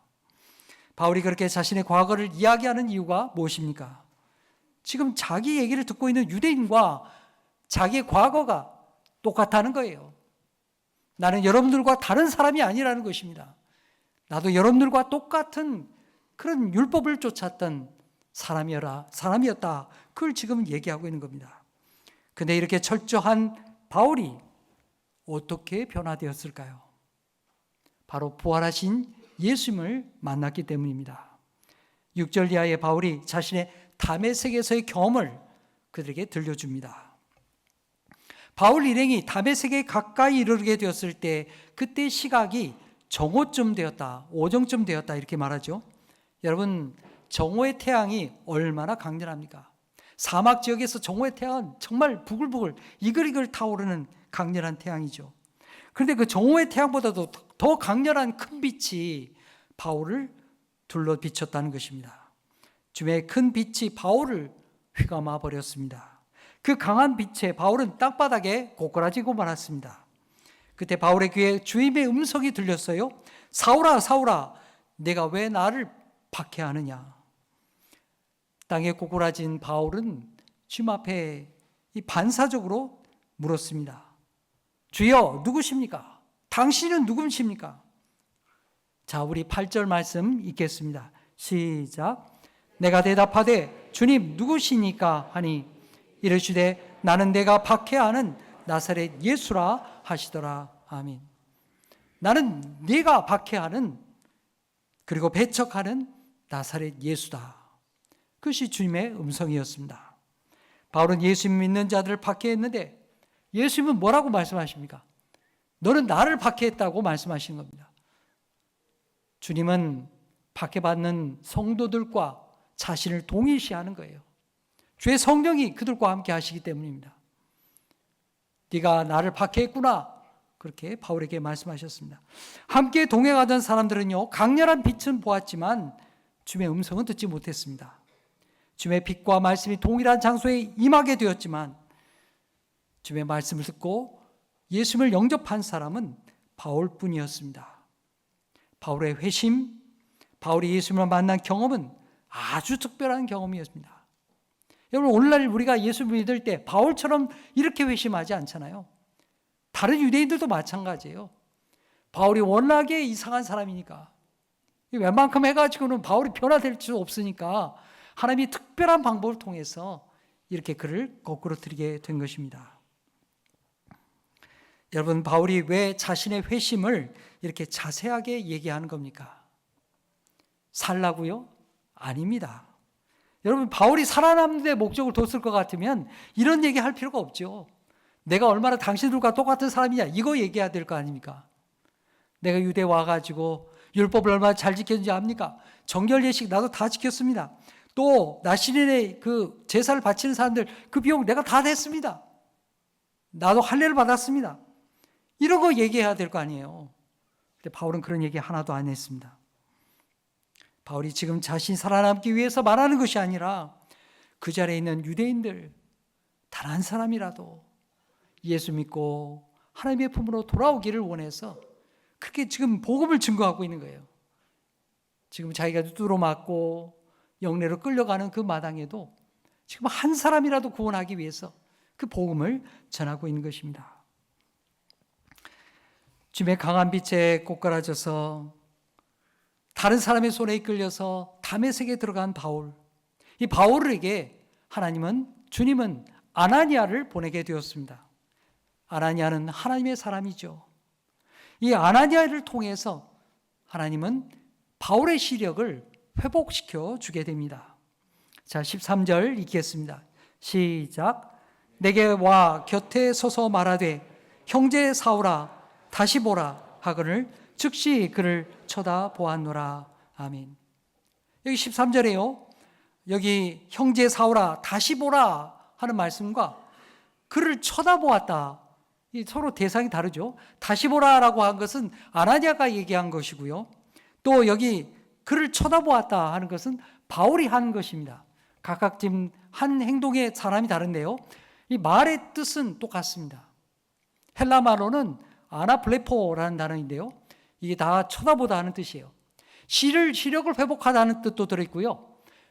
바울이 그렇게 자신의 과거를 이야기하는 이유가 무엇입니까? 지금 자기 얘기를 듣고 있는 유대인과 자기의 과거가 똑같다는 거예요. 나는 여러분들과 다른 사람이 아니라는 것입니다. 나도 여러분들과 똑같은 그런 율법을 쫓았던 사람이었다. 그걸 지금 얘기하고 있는 겁니다. 근데 이렇게 철저한 바울이 어떻게 변화되었을까요? 바로 부활하신 예수님을 만났기 때문입니다. 6절 이하의 바울이 자신의 다메섹에서의 경험을 그들에게 들려줍니다. 바울 일행이 다메섹에 가까이 이르게 되었을 때 그때 시각이 정오쯤 되었다, 오정쯤 되었다 이렇게 말하죠. 여러분, 정오의 태양이 얼마나 강렬합니까? 사막 지역에서 정오의 태양은 정말 부글부글 이글이글 타오르는 강렬한 태양이죠. 그런데 그 정오의 태양보다도 더 강렬한 큰 빛이 바울을 둘러 비쳤다는 것입니다. 주의 큰 빛이 바울을 휘감아 버렸습니다. 그 강한 빛에 바울은 땅바닥에 고꾸라지고 말았습니다. 그때 바울의 귀에 주님의 음성이 들렸어요. 사울아, 사울아, 내가 왜 나를 박해하느냐? 땅에 고꾸라진 바울은 주님 앞에 반사적으로 물었습니다. 주여, 누구십니까? 당신은 누구십니까? 자, 우리 8절 말씀 읽겠습니다. 시작. 내가 대답하되 주님 누구시니까 하니 이르시되 나는 내가 박해하는 나사렛 예수라 하시더라. 아멘. 나는 네가 박해하는 그리고 배척하는 나사렛 예수다. 그것이 주님의 음성이었습니다. 바울은 예수님 믿는 자들을 박해했는데 예수님은 뭐라고 말씀하십니까? 너는 나를 박해했다고 말씀하시는 겁니다. 주님은 박해받는 성도들과 자신을 동일시하는 거예요. 주의 성령이 그들과 함께 하시기 때문입니다. 네가 나를 박해했구나. 그렇게 바울에게 말씀하셨습니다. 함께 동행하던 사람들은요, 강렬한 빛은 보았지만 주님의 음성은 듣지 못했습니다. 주님의 빛과 말씀이 동일한 장소에 임하게 되었지만 주님의 말씀을 듣고 예수님을 영접한 사람은 바울뿐이었습니다. 바울의 회심, 바울이 예수님을 만난 경험은 아주 특별한 경험이었습니다. 여러분, 오늘날 우리가 예수 믿을 때 바울처럼 이렇게 회심하지 않잖아요. 다른 유대인들도 마찬가지예요. 바울이 워낙에 이상한 사람이니까 웬만큼 해가지고는 바울이 변화될 수 없으니까 하나님이 특별한 방법을 통해서 이렇게 그를 거꾸로 들이게 된 것입니다. 여러분, 바울이 왜 자신의 회심을 이렇게 자세하게 얘기하는 겁니까? 살라고요? 아닙니다. 여러분, 바울이 살아남는 데 목적을 뒀을 것 같으면 이런 얘기 할 필요가 없죠. 내가 얼마나 당신들과 똑같은 사람이냐 이거 얘기해야 될 거 아닙니까? 내가 유대 와가지고 율법을 얼마나 잘 지켰는지 압니까? 정결 예식 나도 다 지켰습니다. 또 나시린의 그 제사를 바치는 사람들 그 비용 내가 다 냈습니다. 나도 할례를 받았습니다. 이런 거 얘기해야 될 거 아니에요. 근데 바울은 그런 얘기 하나도 안 했습니다. 바울이 지금 자신이 살아남기 위해서 말하는 것이 아니라 그 자리에 있는 유대인들 단 한 사람이라도 예수 믿고 하나님의 품으로 돌아오기를 원해서 그렇게 지금 복음을 증거하고 있는 거예요. 지금 자기가 두드러 맞고 영내로 끌려가는 그 마당에도 지금 한 사람이라도 구원하기 위해서 그 복음을 전하고 있는 것입니다. 주님의 강한 빛에 꼬꾸라져서 다른 사람의 손에 이끌려서 다메섹에 들어간 바울. 이 바울에게 주님은 아나니아를 보내게 되었습니다. 아나니아는 하나님의 사람이죠. 이 아나니아를 통해서 하나님은 바울의 시력을 회복시켜 주게 됩니다. 자, 13절 읽겠습니다. 시작. 내게 와 곁에 서서 말하되 형제 사울아 다시 보라 하거늘 즉시 그를 쳐다보았노라. 아멘. 여기 13절에요. 여기 형제 사울아 다시 보라 하는 말씀과 그를 쳐다보았다. 이 서로 대상이 다르죠. 다시 보라라고 한 것은 아나니아가 얘기한 것이고요. 또 여기 그를 쳐다보았다 하는 것은 바울이 한 것입니다. 각각 지금 한 행동의 사람이 다른데요. 이 말의 뜻은 똑같습니다. 헬라 말로는 아나플레포라는 단어인데요. 이게 다 쳐다보다 하는 뜻이에요. 시력을 회복하다는 뜻도 들어있고요.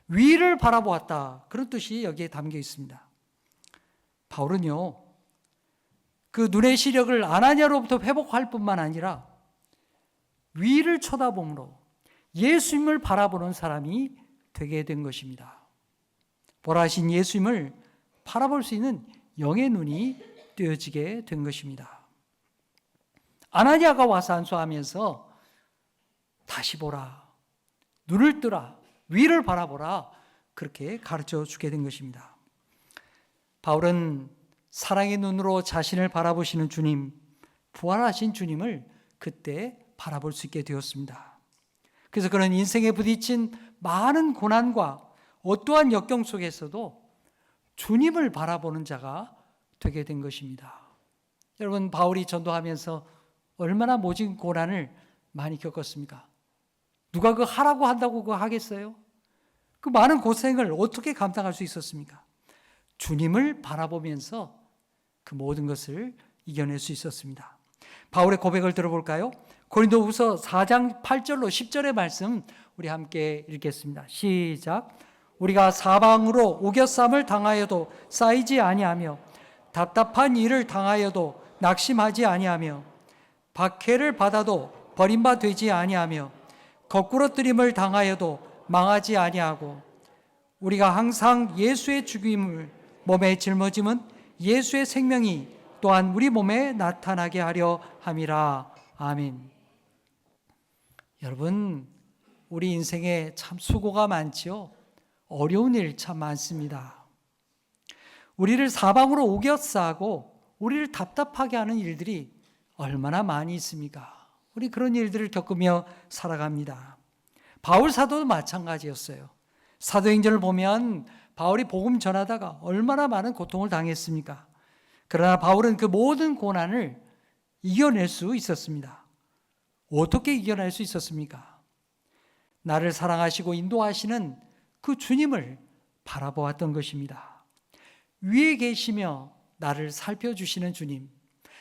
위를 바라보았다 그런 뜻이 여기에 담겨 있습니다. 바울은요, 그 눈의 시력을 아나니아로부터 회복할 뿐만 아니라 위를 쳐다보므로 예수님을 바라보는 사람이 되게 된 것입니다. 보라신 예수님을 바라볼 수 있는 영의 눈이 뜨여지게 된 것입니다. 아나니아가 와서 안수하면서 다시 보라, 눈을 뜨라, 위를 바라보라 그렇게 가르쳐 주게 된 것입니다. 바울은 사랑의 눈으로 자신을 바라보시는 주님, 부활하신 주님을 그때 바라볼 수 있게 되었습니다. 그래서 그런 인생에 부딪힌 많은 고난과 어떠한 역경 속에서도 주님을 바라보는 자가 되게 된 것입니다. 여러분, 바울이 전도하면서 얼마나 모진 고난을 많이 겪었습니까? 누가 그 하라고 한다고 그거 하겠어요? 그 많은 고생을 어떻게 감당할 수 있었습니까? 주님을 바라보면서 그 모든 것을 이겨낼 수 있었습니다. 바울의 고백을 들어볼까요? 고린도후서 4장 8절로 10절의 말씀 우리 함께 읽겠습니다. 시작. 우리가 사방으로 우겨쌈을 당하여도 쌓이지 아니하며 답답한 일을 당하여도 낙심하지 아니하며 박해를 받아도 버림바 되지 아니하며 거꾸러뜨림을 당하여도 망하지 아니하고 우리가 항상 예수의 죽임을 몸에 짊어짐은 예수의 생명이 또한 우리 몸에 나타나게 하려 함이라. 아멘. 여러분, 우리 인생에 참 수고가 많지요. 어려운 일 참 많습니다. 우리를 사방으로 우겨싸고 우리를 답답하게 하는 일들이 얼마나 많이 있습니까? 우리 그런 일들을 겪으며 살아갑니다. 바울 사도도 마찬가지였어요. 사도행전을 보면 바울이 복음 전하다가 얼마나 많은 고통을 당했습니까? 그러나 바울은 그 모든 고난을 이겨낼 수 있었습니다. 어떻게 이겨낼 수 있었습니까? 나를 사랑하시고 인도하시는 그 주님을 바라보았던 것입니다. 위에 계시며 나를 살펴주시는 주님,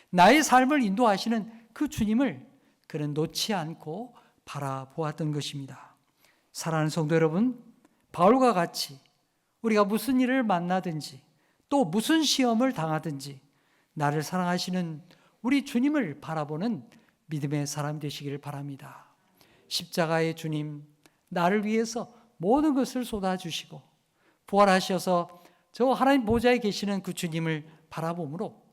나의 삶을 인도하시는 그 주님을 그는 놓지 않고 바라보았던 것입니다. 사랑하는 성도 여러분, 바울과 같이 우리가 무슨 일을 만나든지 또 무슨 시험을 당하든지 나를 사랑하시는 우리 주님을 바라보는 믿음의 사람 되시기를 바랍니다. 십자가의 주님, 나를 위해서 모든 것을 쏟아주시고 부활하셔서 저 하나님 보좌에 계시는 그 주님을 바라보므로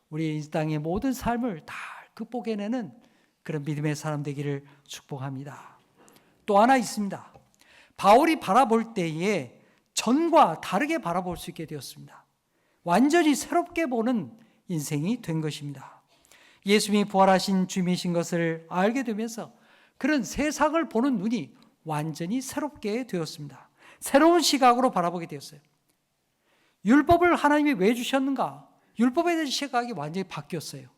우리 이 땅의 모든 삶을 다 극복해내는 그런 믿음의 사람 되기를 축복합니다. 또 하나 있습니다. 바울이 바라볼 때에 전과 다르게 바라볼 수 있게 되었습니다. 완전히 새롭게 보는 인생이 된 것입니다. 예수님이 부활하신 주님이신 것을 알게 되면서 그런 세상을 보는 눈이 완전히 새롭게 되었습니다. 새로운 시각으로 바라보게 되었어요. 율법을 하나님이 왜 주셨는가? 율법에 대한 시각이 완전히 바뀌었어요.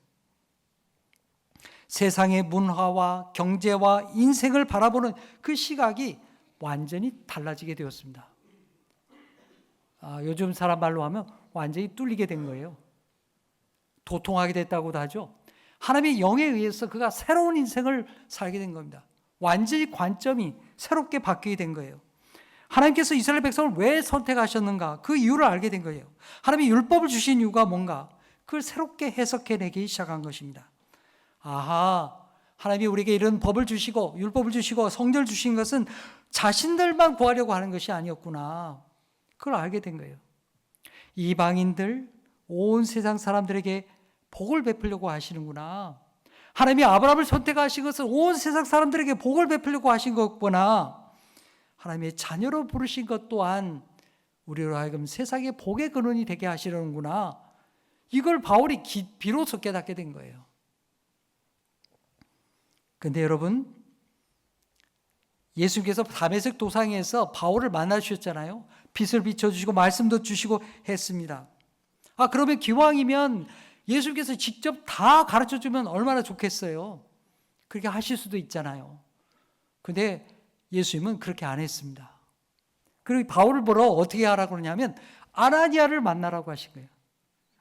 세상의 문화와 경제와 인생을 바라보는 그 시각이 완전히 달라지게 되었습니다. 요즘 사람 말로 하면 완전히 뚫리게 된 거예요. 도통하게 됐다고도 하죠. 하나님의 영에 의해서 그가 새로운 인생을 살게 된 겁니다. 완전히 관점이 새롭게 바뀌게 된 거예요. 하나님께서 이스라엘 백성을 왜 선택하셨는가? 그 이유를 알게 된 거예요. 하나님이 율법을 주신 이유가 뭔가? 그걸 새롭게 해석해내기 시작한 것입니다. 아하, 하나님이 우리에게 이런 법을 주시고 율법을 주시고 성전을 주신 것은 자신들만 구하려고 하는 것이 아니었구나. 그걸 알게 된 거예요. 이방인들, 온 세상 사람들에게 복을 베풀려고 하시는구나. 하나님이 아브라함을 선택하신 것은 온 세상 사람들에게 복을 베풀려고 하신 것구나. 하나님의 자녀로 부르신 것 또한 우리로 하여금 세상의 복의 근원이 되게 하시려는구나. 이걸 바울이 비로소 깨닫게 된 거예요. 그런데 여러분, 예수님께서 다메섹 도상에서 바울을 만나주셨잖아요. 빛을 비춰주시고 말씀도 주시고 했습니다. 그러면 기왕이면 예수님께서 직접 다 가르쳐주면 얼마나 좋겠어요. 그렇게 하실 수도 있잖아요. 근데 예수님은 그렇게 안 했습니다. 그리고 바울을 보러 어떻게 하라고 그러냐면 아나니아를 만나라고 하신 거예요.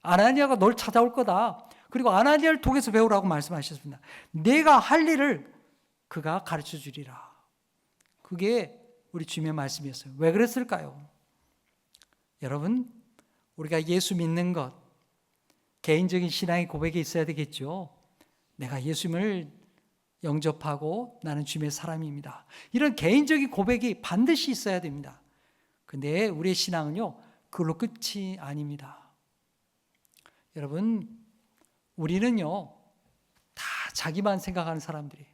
아나니아가 널 찾아올 거다. 그리고 아나니아를 통해서 배우라고 말씀하셨습니다. 내가 할 일을 그가 가르쳐 주리라. 그게 우리 주님의 말씀이었어요. 왜 그랬을까요? 여러분, 우리가 예수 믿는 것, 개인적인 신앙의 고백이 있어야 되겠죠. 내가 예수님을 영접하고 나는 주님의 사람입니다. 이런 개인적인 고백이 반드시 있어야 됩니다. 근데 우리의 신앙은요, 그걸로 끝이 아닙니다. 여러분, 우리는요, 다 자기만 생각하는 사람들이에요.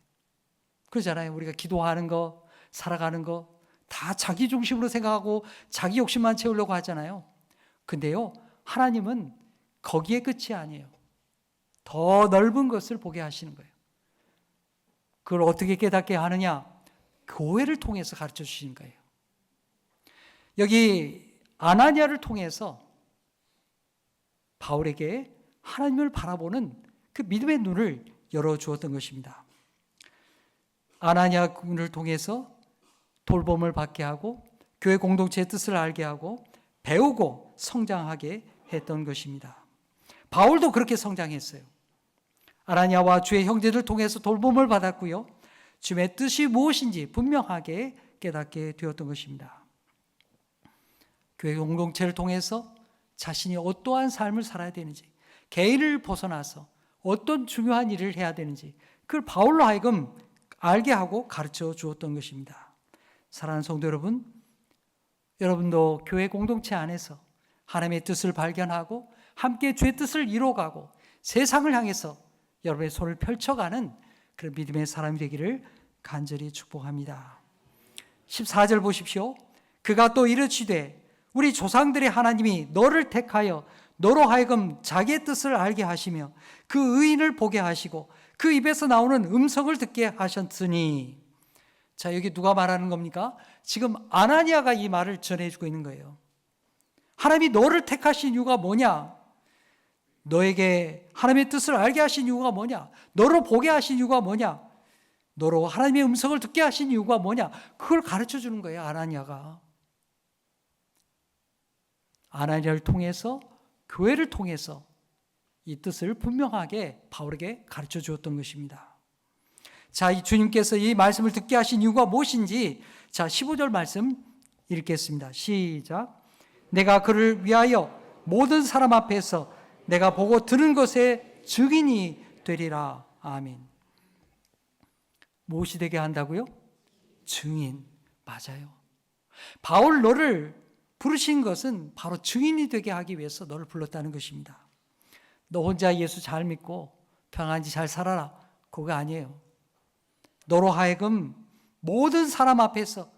그러잖아요. 우리가 기도하는 거, 살아가는 거, 다 자기 중심으로 생각하고 자기 욕심만 채우려고 하잖아요. 근데요, 하나님은 거기에 끝이 아니에요. 더 넓은 것을 보게 하시는 거예요. 그걸 어떻게 깨닫게 하느냐? 교회를 통해서 가르쳐 주시는 거예요. 여기 아나니아를 통해서 바울에게 하나님을 바라보는 그 믿음의 눈을 열어주었던 것입니다. 아나니아 군을 통해서 돌봄을 받게 하고 교회 공동체의 뜻을 알게 하고 배우고 성장하게 했던 것입니다. 바울도 그렇게 성장했어요. 아나니아와 주의 형제들 통해서 돌봄을 받았고요. 주의 뜻이 무엇인지 분명하게 깨닫게 되었던 것입니다. 교회 공동체를 통해서 자신이 어떠한 삶을 살아야 되는지, 개인을 벗어나서 어떤 중요한 일을 해야 되는지 그걸 바울로 하여금 알게 하고 가르쳐 주었던 것입니다. 사랑하는 성도 여러분, 여러분도 교회 공동체 안에서 하나님의 뜻을 발견하고 함께 주의 뜻을 이루어가고 세상을 향해서 여러분의 손을 펼쳐가는 그런 믿음의 사람이 되기를 간절히 축복합니다. 14절 보십시오. 그가 또 이르시되 우리 조상들의 하나님이 너를 택하여 너로 하여금 자기의 뜻을 알게 하시며 그 의인을 보게 하시고 그 입에서 나오는 음성을 듣게 하셨으니. 자, 여기 누가 말하는 겁니까? 지금 아나니아가 이 말을 전해주고 있는 거예요. 하나님이 너를 택하신 이유가 뭐냐? 너에게 하나님의 뜻을 알게 하신 이유가 뭐냐? 너로 보게 하신 이유가 뭐냐? 너로 하나님의 음성을 듣게 하신 이유가 뭐냐? 그걸 가르쳐 주는 거예요, 아나니아가. 아나니아를 통해서, 교회를 통해서 이 뜻을 분명하게 바울에게 가르쳐 주었던 것입니다. 자, 이 주님께서 이 말씀을 듣게 하신 이유가 무엇인지, 자, 15절 말씀 읽겠습니다. 시작. 내가 그를 위하여 모든 사람 앞에서 내가 보고 들은 것의 증인이 되리라. 아멘. 무엇이 되게 한다고요? 증인. 맞아요. 바울 너를 부르신 것은 바로 증인이 되게 하기 위해서 너를 불렀다는 것입니다. 너 혼자 예수 잘 믿고 평안히 잘 살아라. 그거 아니에요. 너로 하여금 모든 사람 앞에서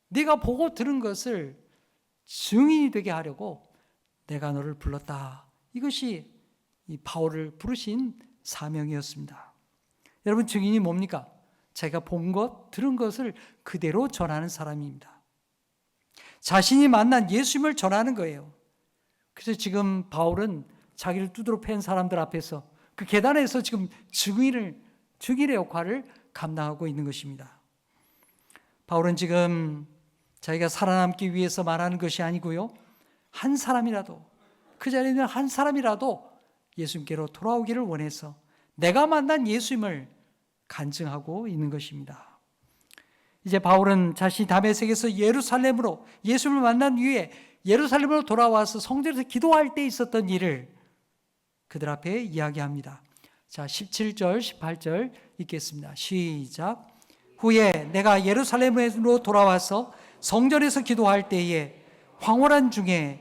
네가 보고 들은 것을 증인이 되게 하려고 내가 너를 불렀다. 이것이 이 바울을 부르신 사명이었습니다. 여러분, 증인이 뭡니까? 자기가 본 것, 들은 것을 그대로 전하는 사람입니다. 자신이 만난 예수님을 전하는 거예요. 그래서 지금 바울은 자기를 두드러 팬 사람들 앞에서 그 계단에서 지금 증인의 역할을 감당하고 있는 것입니다. 바울은 지금 자기가 살아남기 위해서 말하는 것이 아니고요. 한 사람이라도, 그 자리에 있는 한 사람이라도 예수님께로 돌아오기를 원해서 내가 만난 예수님을 간증하고 있는 것입니다. 이제 바울은 자신이 다메섹에서 예루살렘으로 예수님을 만난 이후에 예루살렘으로 돌아와서 성전에서 기도할 때 있었던 일을 그들 앞에 이야기합니다. 자, 17절, 18절 읽겠습니다. 시작. 후에 내가 예루살렘으로 돌아와서 성전에서 기도할 때에 황홀한 중에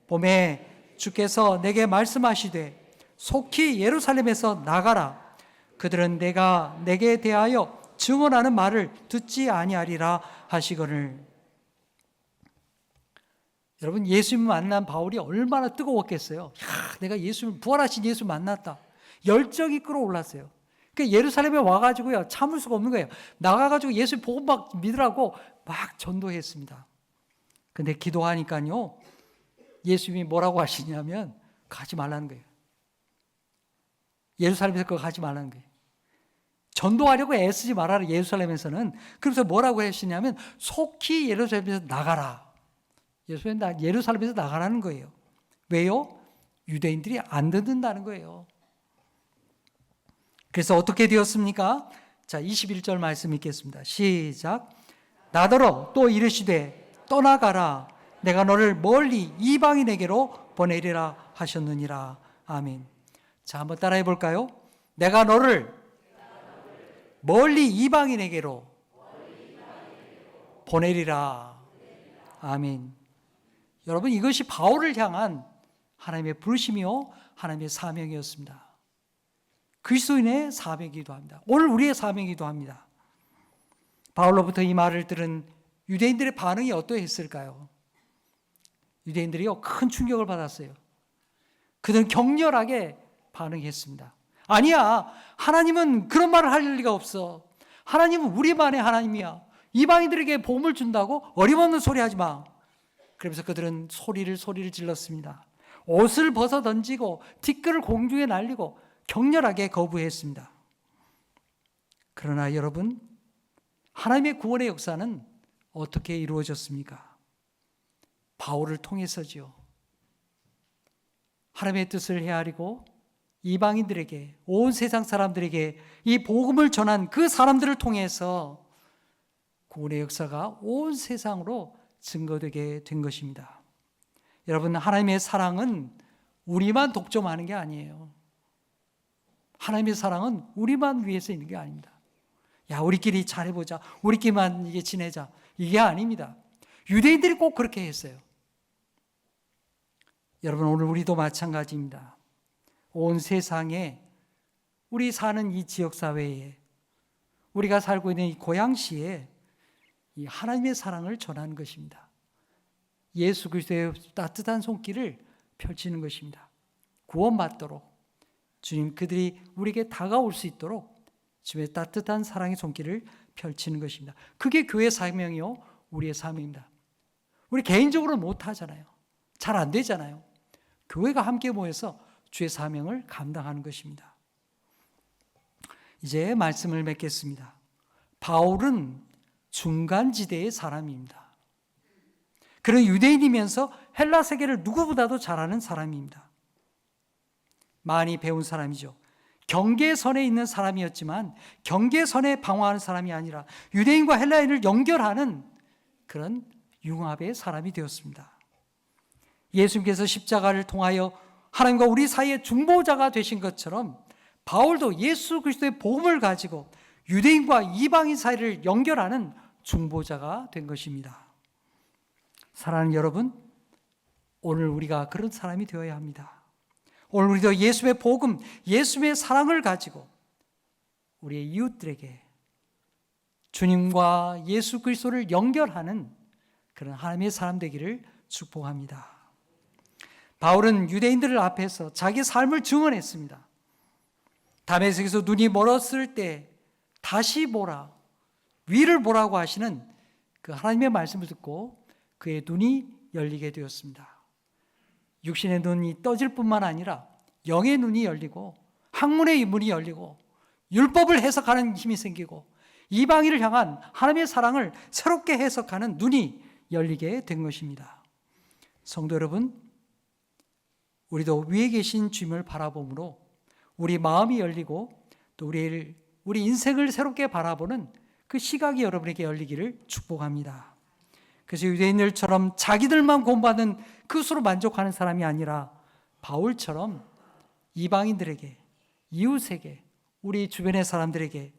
봄에 주께서 내게 말씀하시되 속히 예루살렘에서 나가라. 그들은 내가 내게 대하여 증언하는 말을 듣지 아니하리라 하시거늘. 여러분, 예수님 만난 바울이 얼마나 뜨거웠겠어요. 내가 예수님, 부활하신 예수 만났다. 열정이 끌어올랐어요. 그러니까 예루살렘에 와가지고요, 참을 수가 없는 거예요. 나가가지고 예수 복음 막 믿으라고 막 전도했습니다. 근데 기도하니까요, 예수님이 뭐라고 하시냐면 가지 말라는 거예요. 예루살렘에서 그거 가지 말라는 거예요. 전도하려고 애쓰지 말아라, 예루살렘에서는. 그래서 뭐라고 하시냐면 속히 예루살렘에서 나가라. 예루살렘에서 나가라는 거예요. 왜요? 유대인들이 안 듣는다는 거예요. 그래서 어떻게 되었습니까? 자, 21절 말씀 읽겠습니다. 시작. 나더러 또 이르시되 떠나가라. 내가 너를 멀리 이방인에게로 보내리라 하셨느니라. 아멘. 자, 한번 따라해 볼까요? 내가 너를 멀리 이방인에게로 보내리라. 아멘. 여러분, 이것이 바울을 향한 하나님의 부르심이요, 하나님의 사명이었습니다. 그리스도인의 사명이기도 합니다. 오늘 우리의 사명이기도 합니다. 바울로부터 이 말을 들은 유대인들의 반응이 어떠했을까요? 유대인들이요, 큰 충격을 받았어요. 그들은 격렬하게 반응했습니다. 아니야, 하나님은 그런 말을 할 리가 없어. 하나님은 우리만의 하나님이야. 이방인들에게 복음을 준다고 어림없는 소리 하지 마. 그러면서 그들은 소리를 질렀습니다. 옷을 벗어 던지고 티끌을 공중에 날리고 격렬하게 거부했습니다. 그러나 여러분, 하나님의 구원의 역사는 어떻게 이루어졌습니까? 바울을 통해서지요. 하나님의 뜻을 헤아리고 이방인들에게, 온 세상 사람들에게 이 복음을 전한 그 사람들을 통해서 구원의 역사가 온 세상으로 증거되게 된 것입니다. 여러분, 하나님의 사랑은 우리만 독점하는 게 아니에요. 하나님의 사랑은 우리만 위해서 있는 게 아닙니다. 야, 우리끼리 잘해보자, 우리끼리만 이게 지내자, 이게 아닙니다. 유대인들이 꼭 그렇게 했어요. 여러분, 오늘 우리도 마찬가지입니다. 온 세상에, 우리 사는 이 지역사회에, 우리가 살고 있는 이 고양시에 이 하나님의 사랑을 전하는 것입니다. 예수 그리스도의 따뜻한 손길을 펼치는 것입니다. 구원받도록 주님, 그들이 우리에게 다가올 수 있도록 주님의 따뜻한 사랑의 손길을 펼치는 것입니다. 그게 교회 사명이요, 우리의 사명입니다. 우리 개인적으로 못하잖아요. 잘 안 되잖아요. 교회가 함께 모여서 주의 사명을 감당하는 것입니다. 이제 말씀을 맺겠습니다. 바울은 중간지대의 사람입니다. 그런 유대인이면서 헬라 세계를 누구보다도 잘 아는 사람입니다. 많이 배운 사람이죠. 경계선에 있는 사람이었지만 경계선에 방어하는 사람이 아니라 유대인과 헬라인을 연결하는 그런 융합의 사람이 되었습니다. 예수님께서 십자가를 통하여 하나님과 우리 사이의 중보자가 되신 것처럼 바울도 예수 그리스도의 복음을 가지고 유대인과 이방인 사이를 연결하는 중보자가 된 것입니다. 사랑하는 여러분, 오늘 우리가 그런 사람이 되어야 합니다. 오늘 우리도 예수의 복음, 예수의 사랑을 가지고 우리의 이웃들에게 주님과 예수 그리스도를 연결하는 그런 하나님의 사람 되기를 축복합니다. 바울은 유대인들 앞에서 자기 삶을 증언했습니다. 다메섹에서 눈이 멀었을 때 다시 보라, 위를 보라고 하시는 그 하나님의 말씀을 듣고 그의 눈이 열리게 되었습니다. 육신의 눈이 떠질 뿐만 아니라 영의 눈이 열리고 학문의 문이 열리고 율법을 해석하는 힘이 생기고 이방인을 향한 하나님의 사랑을 새롭게 해석하는 눈이 열리게 된 것입니다. 성도 여러분, 우리도 위에 계신 주님을 바라봄으로 우리 마음이 열리고 또 우리 인생을 새롭게 바라보는 그 시각이 여러분에게 열리기를 축복합니다. 그래서 유대인들처럼 자기들만 구원받는 그것으로 만족하는 사람이 아니라 바울처럼 이방인들에게, 이웃에게, 우리 주변의 사람들에게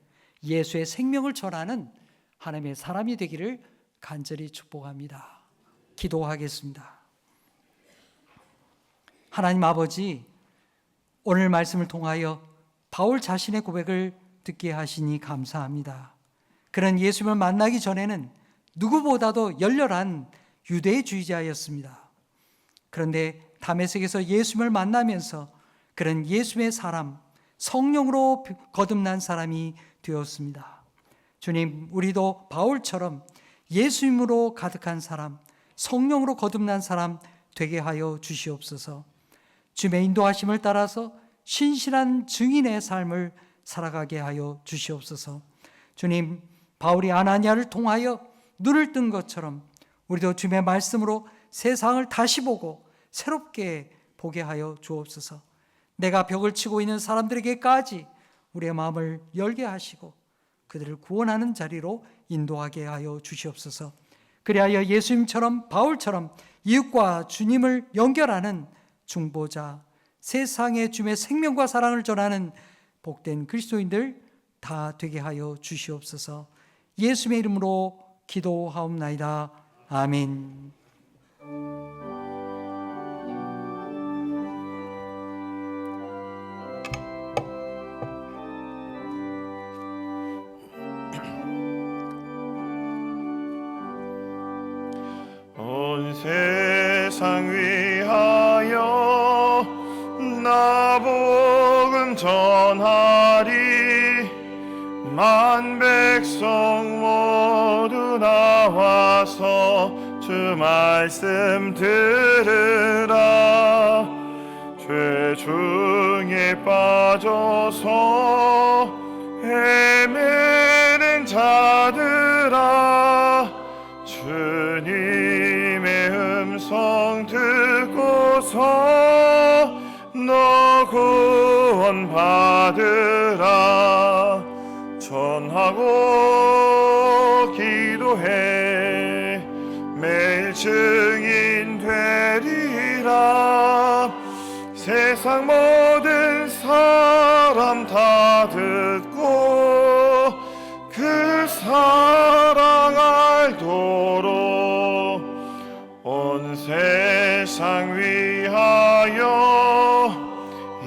예수의 생명을 전하는 하나님의 사람이 되기를 간절히 축복합니다. 기도하겠습니다. 하나님 아버지, 오늘 말씀을 통하여 바울 자신의 고백을 듣게 하시니 감사합니다. 그는 예수님을 만나기 전에는 누구보다도 열렬한 유대주의자였습니다. 그런데 다메섹에서 예수님을 만나면서 그는 예수의 사람, 성령으로 거듭난 사람이 되었습니다. 주님, 우리도 바울처럼 예수님으로 가득한 사람, 성령으로 거듭난 사람 되게 하여 주시옵소서. 주님의 인도하심을 따라서 신실한 증인의 삶을 살아가게 하여 주시옵소서. 주님, 바울이 아나니아를 통하여 눈을 뜬 것처럼 우리도 주님의 말씀으로 세상을 다시 보고 새롭게 보게 하여 주옵소서. 내가 벽을 치고 있는 사람들에게까지 우리의 마음을 열게 하시고 그들을 구원하는 자리로 인도하게 하여 주시옵소서. 그리하여 예수님처럼 바울처럼 이웃과 주님을 연결하는 중보자, 세상에 주님의 생명과 사랑을 전하는 복된 그리스도인들 다 되게 하여 주시옵소서. 예수님의 이름으로 기도하옵나이다. 아멘. 온 세상 위하여 나 복음 전하리. 만 백성 모두 나와서 주 말씀 들으라. 죄 중에 빠져서 헤매는 자들아, 주님의 음성 듣고서 너 구원 받으라. 전하고 기도해 매일 증인 되리라. 세상 모든 사람 다 듣고 그 사랑 알도록 온 세상 위하여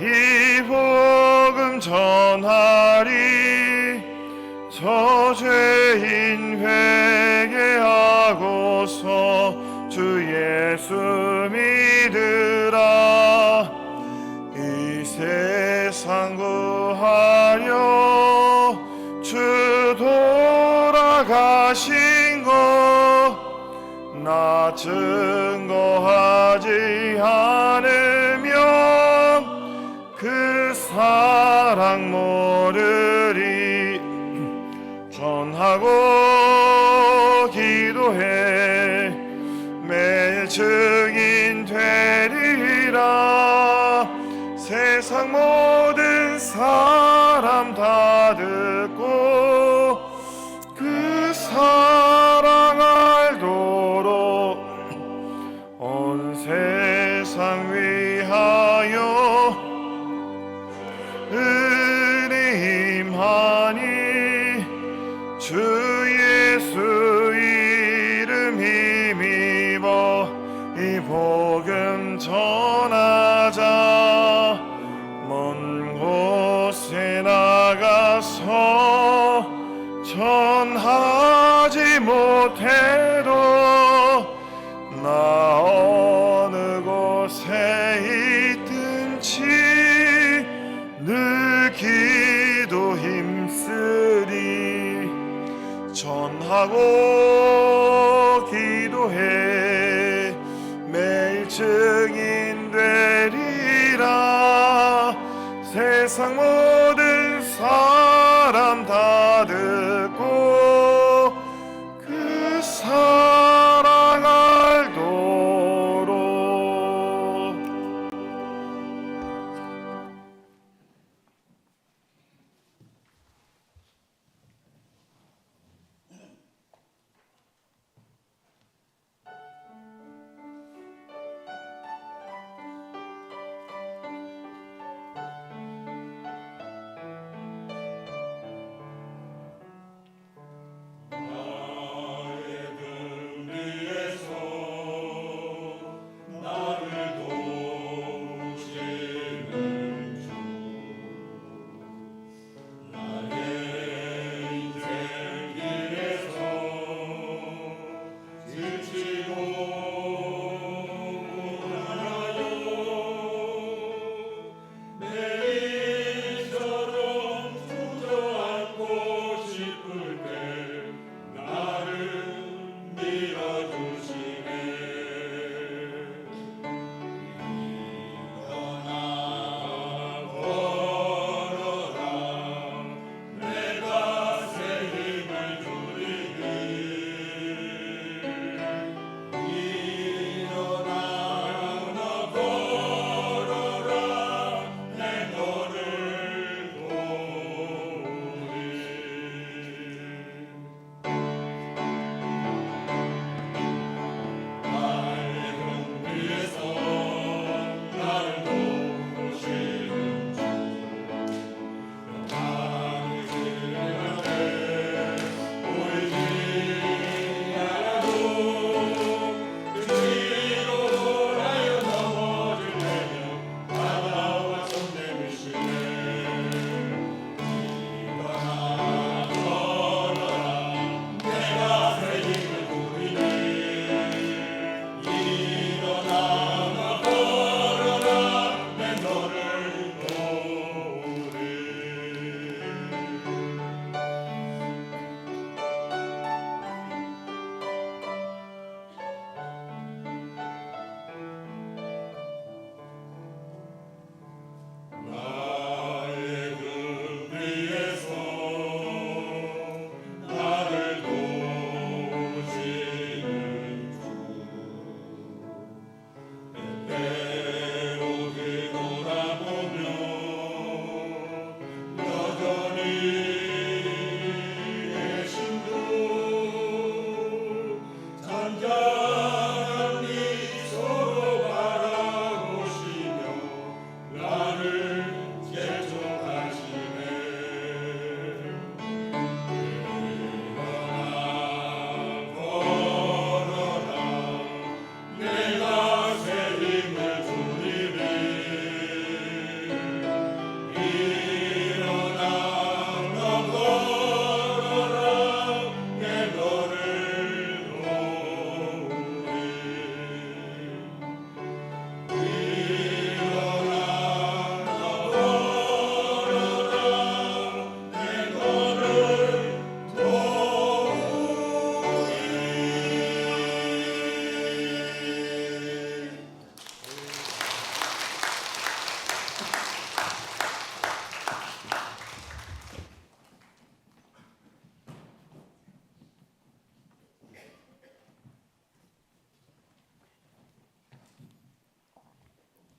이 복음 전하리. 저 죄인 회개하고서 주 예수 믿으라. 이 세상 구하려 주 돌아가신 것 나 증거하지 않으면 그 사랑 모르리. 전하고 기도해 매일 증인 되리라. 세상 모든 사람 다 듣고 그 사랑 알도록 온 세상 위하여 은혜 임하니. 주 예수 이름 힘입어 이 복음 전하자. 먼 곳에 나가서 전하지 못해도 나 어느 곳에 있든지 늘 기도 힘쓰리. 전하고 기도해 매일 증인 되리라. 세상 모든 사람 다 듣고 그 사랑 알도록.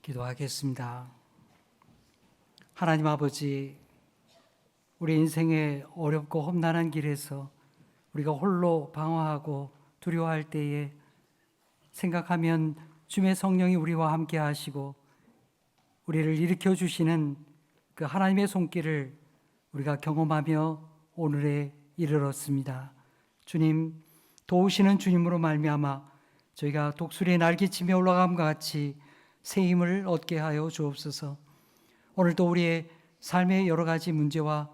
기도하겠습니다. 하나님 아버지, 우리 인생의 어렵고 험난한 길에서 우리가 홀로 방황하고 두려워할 때에 생각하면 주의 성령이 우리와 함께 하시고 우리를 일으켜 주시는 그 하나님의 손길을 우리가 경험하며 오늘에 이르렀습니다. 주님, 도우시는 주님으로 말미암아 저희가 독수리의 날개치며 올라감과 같이 새 힘을 얻게 하여 주옵소서. 오늘도 우리의 삶의 여러 가지 문제와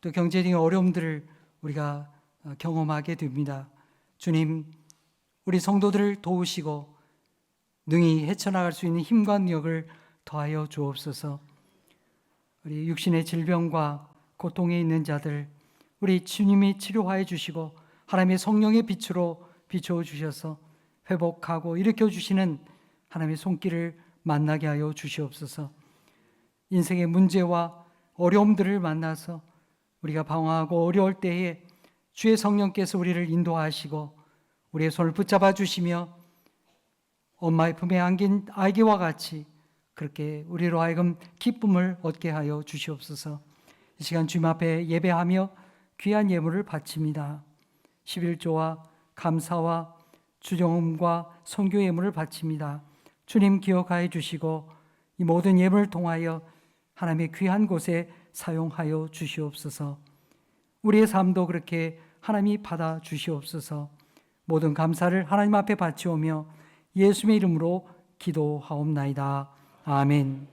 또 경제적인 어려움들을 우리가 경험하게 됩니다. 주님, 우리 성도들을 도우시고 능히 헤쳐나갈 수 있는 힘과 능력을 더하여 주옵소서. 우리 육신의 질병과 고통에 있는 자들, 우리 주님이 치료하여 주시고 하나님의 성령의 빛으로 비추어 주셔서 회복하고 일으켜 주시는 하나님의 손길을 만나게 하여 주시옵소서. 인생의 문제와 어려움들을 만나서 우리가 방황하고 어려울 때에 주의 성령께서 우리를 인도하시고 우리의 손을 붙잡아 주시며 엄마의 품에 안긴 아기와 같이 그렇게 우리로 하여금 기쁨을 얻게 하여 주시옵소서. 이 시간 주님 앞에 예배하며 귀한 예물을 바칩니다. 11조와 감사와 주정음과 선교 예물을 바칩니다. 주님 기억하여 주시고 이 모든 예물을 통하여 하나님의 귀한 곳에 사용하여 주시옵소서. 우리의 삶도 그렇게 하나님이 받아 주시옵소서. 모든 감사를 하나님 앞에 바치오며 예수님의 이름으로 기도하옵나이다. 아멘.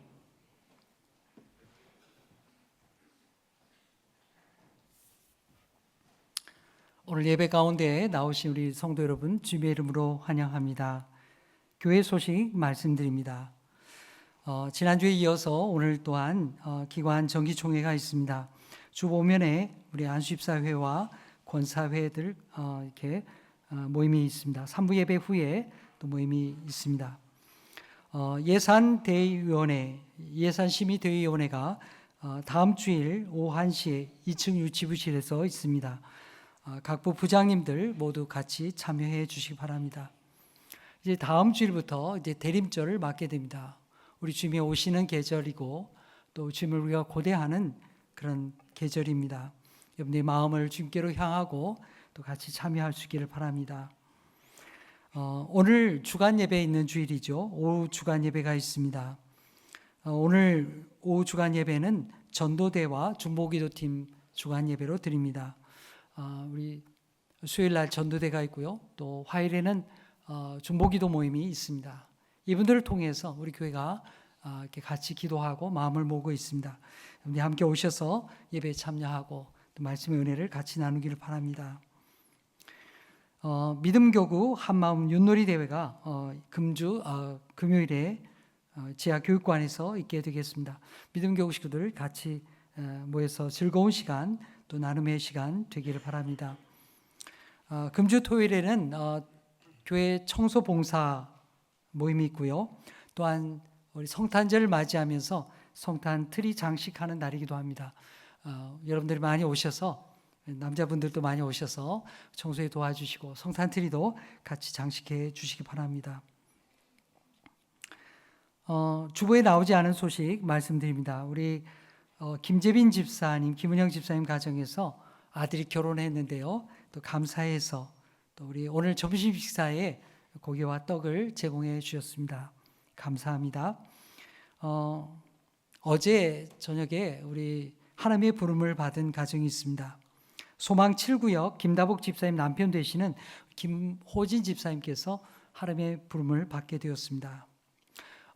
오늘 예배 가운데 나오신 우리 성도 여러분 주님의 이름으로 환영합니다. 교회 소식 말씀드립니다. 지난주에 이어서 오늘 또한 기관 정기총회가 있습니다. 주 보면에 우리 안수집사회와 권사회들 이렇게 모임이 있습니다. 3부 예배 후에 또 모임이 있습니다. 예산심의대의위원회가 다음 주일 오후 1시에 2층 유치부실에서 있습니다. 각부 부장님들 모두 같이 참여해 주시기 바랍니다. 이제 다음 주일부터 이제 대림절을 맞게 됩니다. 우리 주님이 오시는 계절이고 또 주님을 우리가 고대하는 그런 계절입니다. 여러분의 마음을 주님께로 향하고 또 같이 참여할 수 있기를 바랍니다. 오늘 주간 예배 있는 주일이죠. 오후 주간 예배가 있습니다. 오늘 오후 주간 예배는 전도대와 중보기도팀 주간 예배로 드립니다. 우리 수요일 날 전도대가 있고요. 또 화요일에는 중보기도 모임이 있습니다. 이분들을 통해서 우리 교회가 이렇게 같이 기도하고 마음을 모으고 있습니다. 여러분들 함께 오셔서 예배에 참여하고 또 말씀의 은혜를 같이 나누기를 바랍니다. 믿음교구 한마음 윷놀이 대회가 금주 금요일에 지하교육관에서 있게 되겠습니다. 믿음교구 식구들 같이 모여서 즐거운 시간 또 나눔의 시간 되기를 바랍니다. 금주 토요일에는 교회 청소 봉사 모임이 있고요. 또한 우리 성탄절을 맞이하면서 성탄 트리 장식하는 날이기도 합니다. 여러분들이 많이 오셔서 남자분들도 많이 오셔서 청소에 도와주시고 성탄 트리도 같이 장식해 주시기 바랍니다. 주보에 나오지 않은 소식 말씀드립니다. 우리 김재빈 집사님, 김은영 집사님 가정에서 아들이 결혼했는데요. 또 감사해서 또 우리 오늘 점심 식사에 고기와 떡을 제공해 주셨습니다. 감사합니다. 어제 저녁에 우리 하나님의 부름을 받은 가정이 있습니다. 소망 7구역 김다복 집사님 남편 되시는 김호진 집사님께서 하나님의 부름을 받게 되었습니다.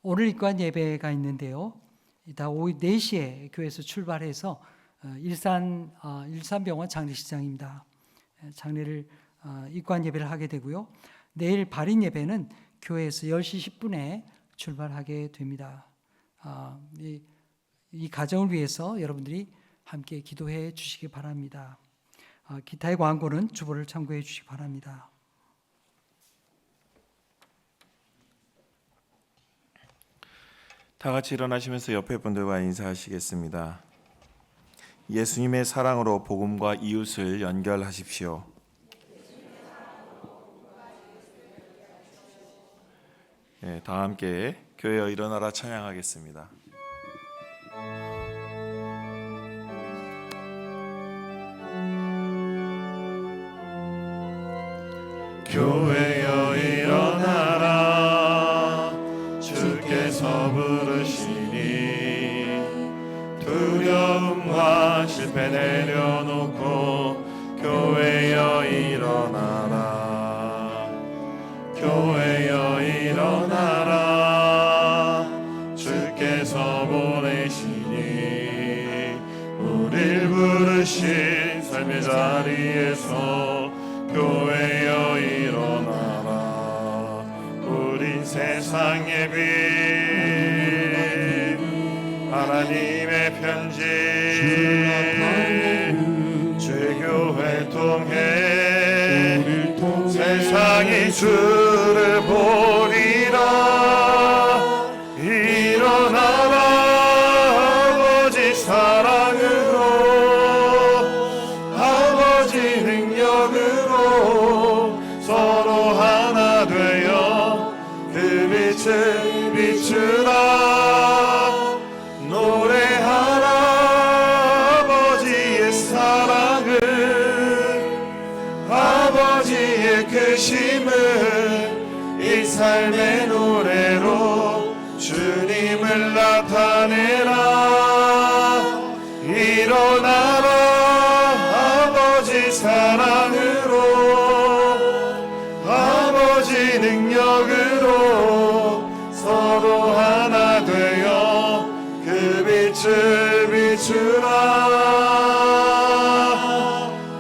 오늘 입관 예배가 있는데요. 이따 오후 4시에 교회에서 출발해서 일산병원 장례식장입니다. 장례를 입관 예배를 하게 되고요. 내일 발인 예배는 교회에서 10시 10분에 출발하게 됩니다. 이 가정을 위해서 여러분들이 함께 기도해 주시기 바랍니다. 기타의 광고는 주보를 참고해 주시기 바랍니다. 다 같이 일어나시면서 옆에 분들과 인사하시겠습니다. 예수님의 사랑으로 복음과 이웃을 연결하십시오. 다 함께 교회여 일어나라 찬양하겠습니다. 교회여 일어나라 주께서 부르시니 두려움과 실패 내려놓고 교회여 일어나라 교회여 일어나라 주께서 보내시니 우릴 부르신 삶의 자리에서 교회여 일어나라 우린 세상의 빛 하나님의 편지 주의 교회 통해 세상이 주를 보리라 일어나라 아버지 사랑으로 아버지 능력으로 서로 하나 되어 그 빛을 비추라 노래하라 아버지의 사랑을 아버지의 크심을 이 삶의 노래로 주님을 나타내라 일어나라 아버지 사랑으로 아버지 능력으로 서로 하나 되어 그 빛을 비추라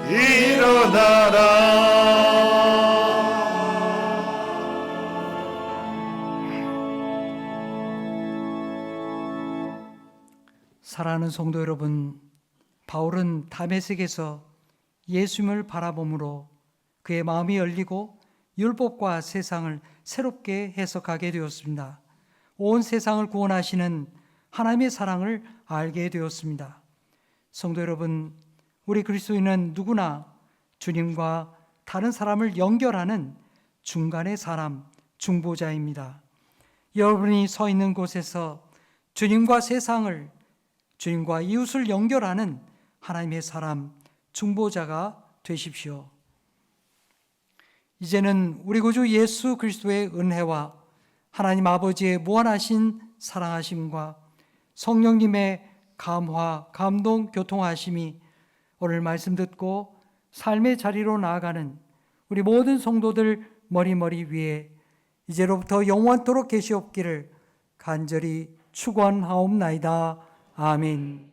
일어나라 사랑하는 성도 여러분, 바울은 다메섹에서 예수님을 바라봄으로 그의 마음이 열리고 율법과 세상을 새롭게 해석하게 되었습니다. 온 세상을 구원하시는 하나님의 사랑을 알게 되었습니다. 성도 여러분, 우리 그리스도인은 누구나 주님과 다른 사람을 연결하는 중간의 사람, 중보자입니다. 여러분이 서 있는 곳에서 주님과 세상을, 주님과 이웃을 연결하는 하나님의 사람, 중보자가 되십시오. 이제는 우리 구주 예수 그리스도의 은혜와 하나님 아버지의 무한하신 사랑하심과 성령님의 감화, 감동, 교통하심이 오늘 말씀 듣고 삶의 자리로 나아가는 우리 모든 성도들 머리 위에 이제로부터 영원토록 계시옵기를 간절히 축원하옵나이다. 아멘.